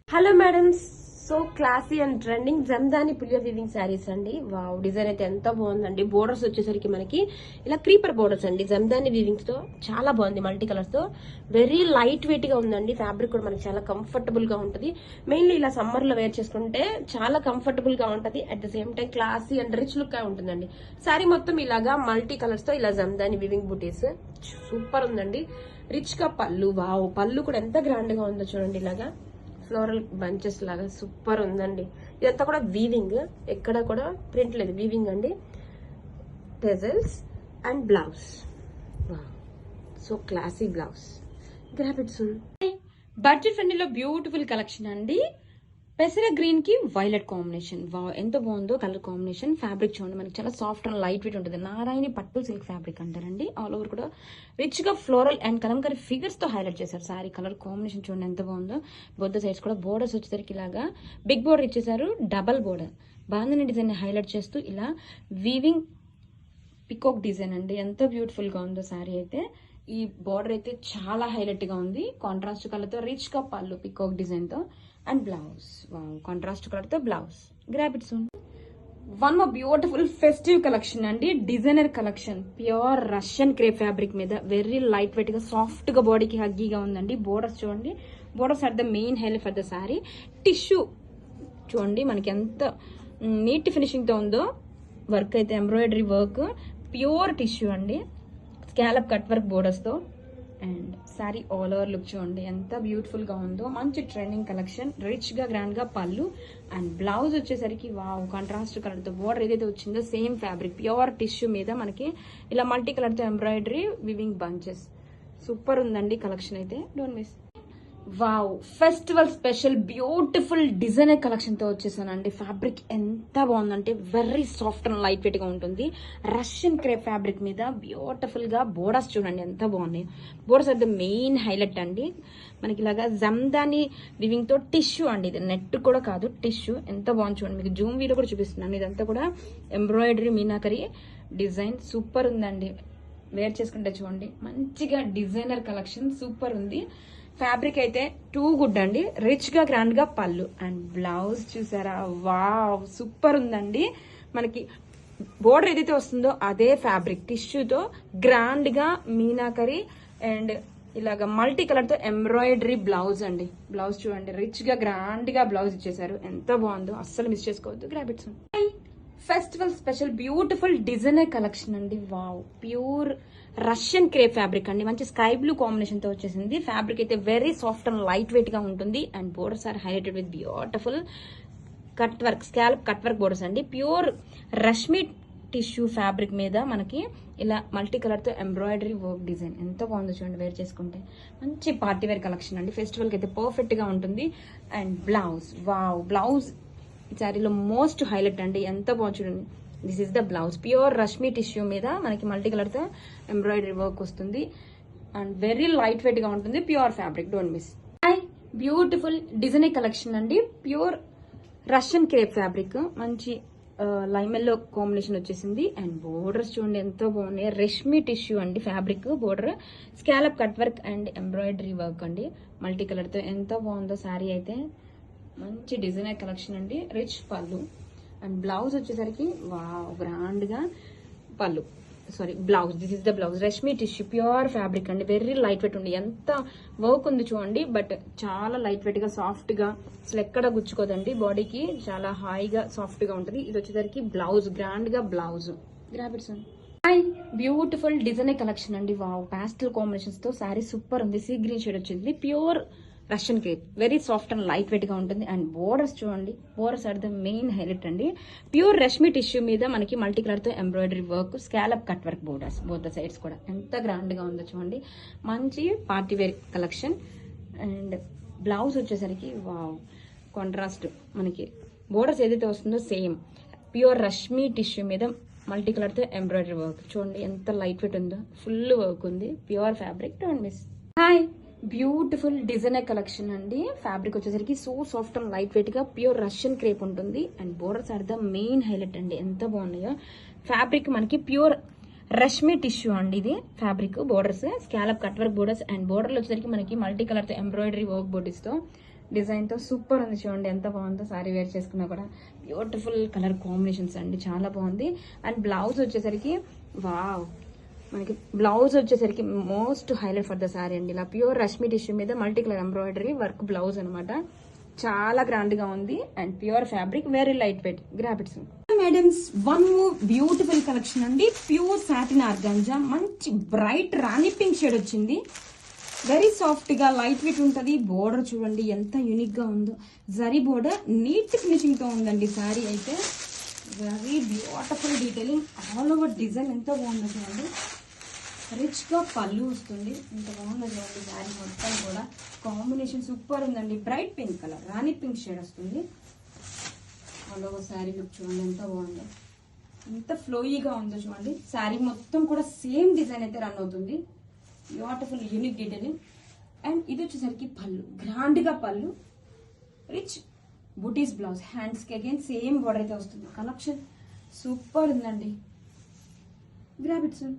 Hello madams, so classy and trending jamdani పులియర్ వీవింగ్ శారీస్ అండి. వావ్, డిజైన్ అయితే ఎంత బాగుందండి. బోర్డర్స్ వచ్చేసరికి మనకి ఇలా క్రీపర్ బోర్డర్స్ అండి. జమ్దాని వీవింగ్స్ తో చాలా బాగుంది. మల్టీ కలర్స్ తో వెరీ లైట్ వెయిట్ గా ఉందండి. ఫ్యాబ్రిక్ కూడా మనకి చాలా కంఫర్టబుల్ గా ఉంటుంది. మెయిన్లీ ఇలా సమ్మర్ లో వేర్ చేసుకుంటే చాలా కంఫర్టబుల్ గా ఉంటది. At the same time classy and rich look గా ఉంటుందండి. శారీ మొత్తం ఇలాగా మల్టీ కలర్స్ తో ఇలా జమ్దాని వీవింగ్ బుటీస్ సూపర్ ఉందండి. రిచ్ గా పళ్ళు. వావ్, పళ్ళు కూడా ఎంత గ్రాండ్ గా ఉందో చూడండి. ఇలాగా ఫ్లోరల్ బంచెస్ లాగా సూపర్ ఉందండి. ఇదంతా కూడా వీవింగ్, ఎక్కడ కూడా ప్రింట్ లేదు, వీవింగ్ అండి. Tassels and blouse. So classy blouse. Grab it soon. Budget ఫ్రెండ్లీలో బ్యూటిఫుల్ కలెక్షన్ అండి. పెసర గ్రీన్ కి వైలెట్ కాంబినేషన్. వావ్, ఎంత బాగుందో కలర్ కాంబినేషన్. ఫ్యాబ్రిక్ చూడండి మనకి చాలా సాఫ్ట్ అండ్ లైట్ వెయిట్ ఉంటుంది. నారాయణి పట్టు సిల్క్ ఫ్యాబ్రిక్ అంటారండి. ఆల్ ఓవర్ కూడా రిచ్ గా ఫ్లోరల్ అండ్ కలంకరీ ఫిగర్స్ తో హైలైట్ చేశారు. సారీ కలర్ కాంబినేషన్ చూడండి ఎంత బాగుందో. బొద్ద సైడ్స్ కూడా బోర్డర్స్ వచ్చేసరికి ఇలాగా బిగ్ బోర్డర్ ఇచ్చేసారు. Double border bandhani design highlight చేస్తూ ఇలా వీవింగ్ పికాక్ డిజైన్ అండి. ఎంత బ్యూటిఫుల్ గా ఉందో సారీ అయితే. ఈ బోర్డర్ అయితే చాలా హైలైట్ గా ఉంది. కాంట్రాస్ట్ కలర్ తో రిచ్ గా పళ్ళు పికాక్ డిజైన్ తో. And blouse, wow, contrast colour తో blouse. Grab it soon. One more beautiful festive collection అండి. Designer collection. Pure Russian crepe fabric మీద వెరీ లైట్ వెయిట్ గా సాఫ్ట్ గా బాడీకి హగ్గీగా ఉందండి. బోర్డర్స్ చూడండి. Borders are the main highlight for the sari. Tissue చూడండి మనకి ఎంత నీట్ ఫినిషింగ్ తో ఉందో. వర్క్ అయితే ఎంబ్రాయిడరీ వర్క్. ప్యూర్ టిష్యూ అండి. స్కాలప్ కట్ వర్క్ బోర్డర్స్ తో. And sorry all over look చూడండి ఎంత బ్యూటిఫుల్ గా ఉందో. మంచి ట్రెండింగ్ కలెక్షన్. రిచ్ గా గ్రాండ్ గా పళ్ళు. అండ్ బ్లౌజ్ వచ్చేసరికి వావ్, కాంట్రాస్ట్ కలర్ తో బోర్డర్ ఏదైతే వచ్చిందో సేమ్ ఫ్యాబ్రిక్ ప్యూర్ టిష్యూ మీద మనకి ఇలా మల్టీ కలర్ తో ఎంబ్రాయిడరీ వివింగ్ బంచెస్. సూపర్ ఉందండి కలెక్షన్ అయితే. Don't miss. Wow, festival special beautiful designer collection తో వచ్చేసానండి. ఫ్యాబ్రిక్ ఎంత బాగుందంటే very soft and light weight గా ఉంటుంది. రష్యన్ క్రేప్ ఫ్యాబ్రిక్ మీద బ్యూటిఫుల్ గా బోర్డర్స్ చూడండి ఎంత బాగున్నాయి. Borders are the main highlight అండి. మనకి ఇలాగా జమ్దాని వివింగ్ తో టిష్యూ అండి. ఇది నెట్ కూడా కాదు, టిష్యూ. ఎంత బాగుంది చూడండి. మీకు జూమ్ వీలో కూడా చూపిస్తున్నాను. ఇదంతా కూడా ఎంబ్రాయిడరీ మీనాకరీ డిజైన్. సూపర్ ఉందండి. వేర్ చేసుకుంటే చూడండి మంచిగా డిజైనర్ కలెక్షన్ సూపర్ ఉంది. ఫ్యాబ్రిక్ అయితే టూ గుడ్ అండి. రిచ్ గా గ్రాండ్ గా పళ్ళు. అండ్ బ్లౌజ్ చూసారా, వావ్, సూపర్ ఉందండి. మనకి బోర్డర్ ఏదైతే వస్తుందో అదే ఫ్యాబ్రిక్ టిష్యూతో గ్రాండ్ గా మీనాకరీ అండ్ ఇలాగా మల్టీ కలర్ తో ఎంబ్రాయిడరీ బ్లౌజ్ అండి. బ్లౌజ్ చూడండి రిచ్ గా గ్రాండ్ గా బ్లౌజ్ ఇచ్చేసారు. ఎంత బాగుందో, అస్సలు మిస్ చేసుకోవద్దు. Grab its festival special beautiful designer collection అండి. Wow, pure Russian crepe fabric అండి. మంచి స్కై బ్లూ కాంబినేషన్ తో వచ్చేసింది. ఫ్యాబ్రిక్ అయితే very soft and light weight గా ఉంటుంది. And borders are highlighted with beautiful cut work, scallop cut work borders అండి. Pure Rashmi tissue fabric మీద మనకి ఇలా మల్టీ కలర్ తో ఎంబ్రాయిడరీ వర్క్ డిజైన్ ఎంత బాగుందో చూడండి. వేర్ చేసుకుంటే మంచి పార్టీ వేర్ కలెక్షన్ అండి. ఫెస్టివల్ కి అయితే పర్ఫెక్ట్ గా ఉంటుంది. అండ్ బ్లౌజ్, వావ్, బ్లౌజ్ ఈ శారీలో మోస్ట్ హైలైట్ అండి. ఎంత బాగుంది చూడండి. This is the blouse. Pure Rashmi tissue మీద మనకి మల్టీ కలర్ తో ఎంబ్రాయిడరీ వర్క్ వస్తుంది. అండ్ వెరీ లైట్ వెయిట్ గా ఉంటుంది. Pure fabric, don't miss. Beautiful designer collection అండి. ప్యూర్ రష్యన్ క్రేప్ ఫ్యాబ్రిక్, మంచి లైమ్ ఎల్లో కాంబినేషన్ వచ్చేసింది. అండ్ బోర్డర్స్ చూడండి ఎంత బాగున్నాయి. రెష్మి టిష్యూ అండి fabric. Border scallop cut work and embroidery work అండి. మల్టీ కలర్ తో ఎంత బాగుందో శారీ అయితే. మంచి డిజైనర్ కలెక్షన్ అండి. రిచ్ పళ్ళు అండ్ బ్లౌజ్ వచ్చేసరికి వావ్, గ్రాండ్ గా pallu, sari blouse. This is the blouse. Reshmi tissue pure fabric అండి. వెరీ లైట్ వెయిట్ ఉంది. ఎంత వర్క్ ఉంది చూడండి. బట్ చాలా లైట్ వెయిట్ గా, సాఫ్ట్ గా, అసలు ఎక్కడ గుచ్చుకోదండి. బాడీకి చాలా హాయిగా సాఫ్ట్ గా ఉంటుంది. ఇది వచ్చేసరికి బ్లౌజ్, గ్రాండ్ గా blouse. Grab it beautiful designer collection అండి. వావ్, పాస్టల్ కాంబినేషన్స్ తో శారీ సూపర్ ఉంది. సీ గ్రీన్ షేడ్ వచ్చింది. Pure Russian crepe, very soft and light weight గా ఉంటుంది. అండ్ బోర్డర్స్ చూడండి. Borders are the main highlight అండి. ప్యూర్ రష్మి టిష్యూ మీద మనకి మల్టీ కలర్ తో embroidery work, scallop cut work borders, both the sides కూడా ఎంత గ్రాండ్ గా ఉందో చూడండి. మంచి party wear collection. And blouse వచ్చేసరికి వావ్, కాంట్రాస్ట్ మనకి బోర్డర్స్ ఏదైతే వస్తుందో సేమ్ ప్యూర్ రష్మి టిష్యూ మీద మల్టీ కలర్ తో ఎంబ్రాయిడరీ వర్క్ చూడండి. ఎంత లైట్ వెయిట్ ఉందో. ఫుల్ వర్క్ ఉంది. Pure fabric, don't miss. Hi, beautiful designer collection అండి. ఫ్యాబ్రిక్ వచ్చేసరికి so soft and light weight గా ప్యూర్ రష్యన్ క్రేప్ ఉంటుంది. And borders are the main highlight అండి. ఎంత బాగున్నాయో. ఫ్యాబ్రిక్ మనకి ప్యూర్ రష్మి టిష్యూ అండి. ఇది fabric. Borders scallop cut work borders. And border వచ్చేసరికి మనకి మల్టీ కలర్ తో ఎంబ్రాయిడరీ వర్క్ బోర్డర్స్ తో డిజైన్ తో సూపర్ ఉంది చూడండి. ఎంత బాగుందో. సారీ వేర్ చేసుకున్నా కూడా బ్యూటిఫుల్ కలర్ కాంబినేషన్స్ అండి. చాలా బాగుంది. అండ్ బ్లౌజ్ వచ్చేసరికి వావ్, మనకి బ్లౌజ్ వచ్చేసరికి most highlight for the sari అండి. ఇలా ప్యూర్ రష్మి టిష్యూ మీద multi colour embroidery work blouse అనమాట. చాలా గ్రాండ్ గా ఉంది. And pure fabric, very light weight. Grab its madams, one more beautiful collection అండి. ప్యూర్ సాటిన్ ఆర్గాంజా, మంచి బ్రైట్ రాణి పింక్ షేడ్ వచ్చింది. వెరీ సాఫ్ట్ గా లైట్ వెయిట్ ఉంటది. బోర్డర్ చూడండి ఎంత యూనిక్ గా ఉందో. జరీ బోర్డర్ నీట్ ఫినిషింగ్ తో ఉందండి సారీ అయితే. Very beautiful detailing all over design ఎంత బాగుందో చూడండి. రిచ్ గా పళ్ళు వస్తుంది. ఎంత బాగుందో చూడండి. శారీ మొత్తం కూడా కాంబినేషన్ సూపర్ ఉందండి. బ్రైట్ పింక్ కలర్, రాణి పింక్ షేడ్ వస్తుంది. ఆల్ ఓవర్ శారీ లుక్ చూడండి ఎంత బాగుందో. ఎంత ఫ్లోయీగా ఉందో చూడండి. శారీ మొత్తం కూడా సేమ్ డిజైన్ అయితే రన్ అవుతుంది. Beautiful unique detailing. అండ్ ఇది వచ్చేసరికి పళ్ళు, గ్రాండ్ గా పళ్ళు. Rich buttis blouse. హ్యాండ్స్ కి అగైన్ సేమ్ బోర్డర్ అయితే వస్తుంది. కలెక్షన్ సూపర్ ఉందండి. Grab it sir.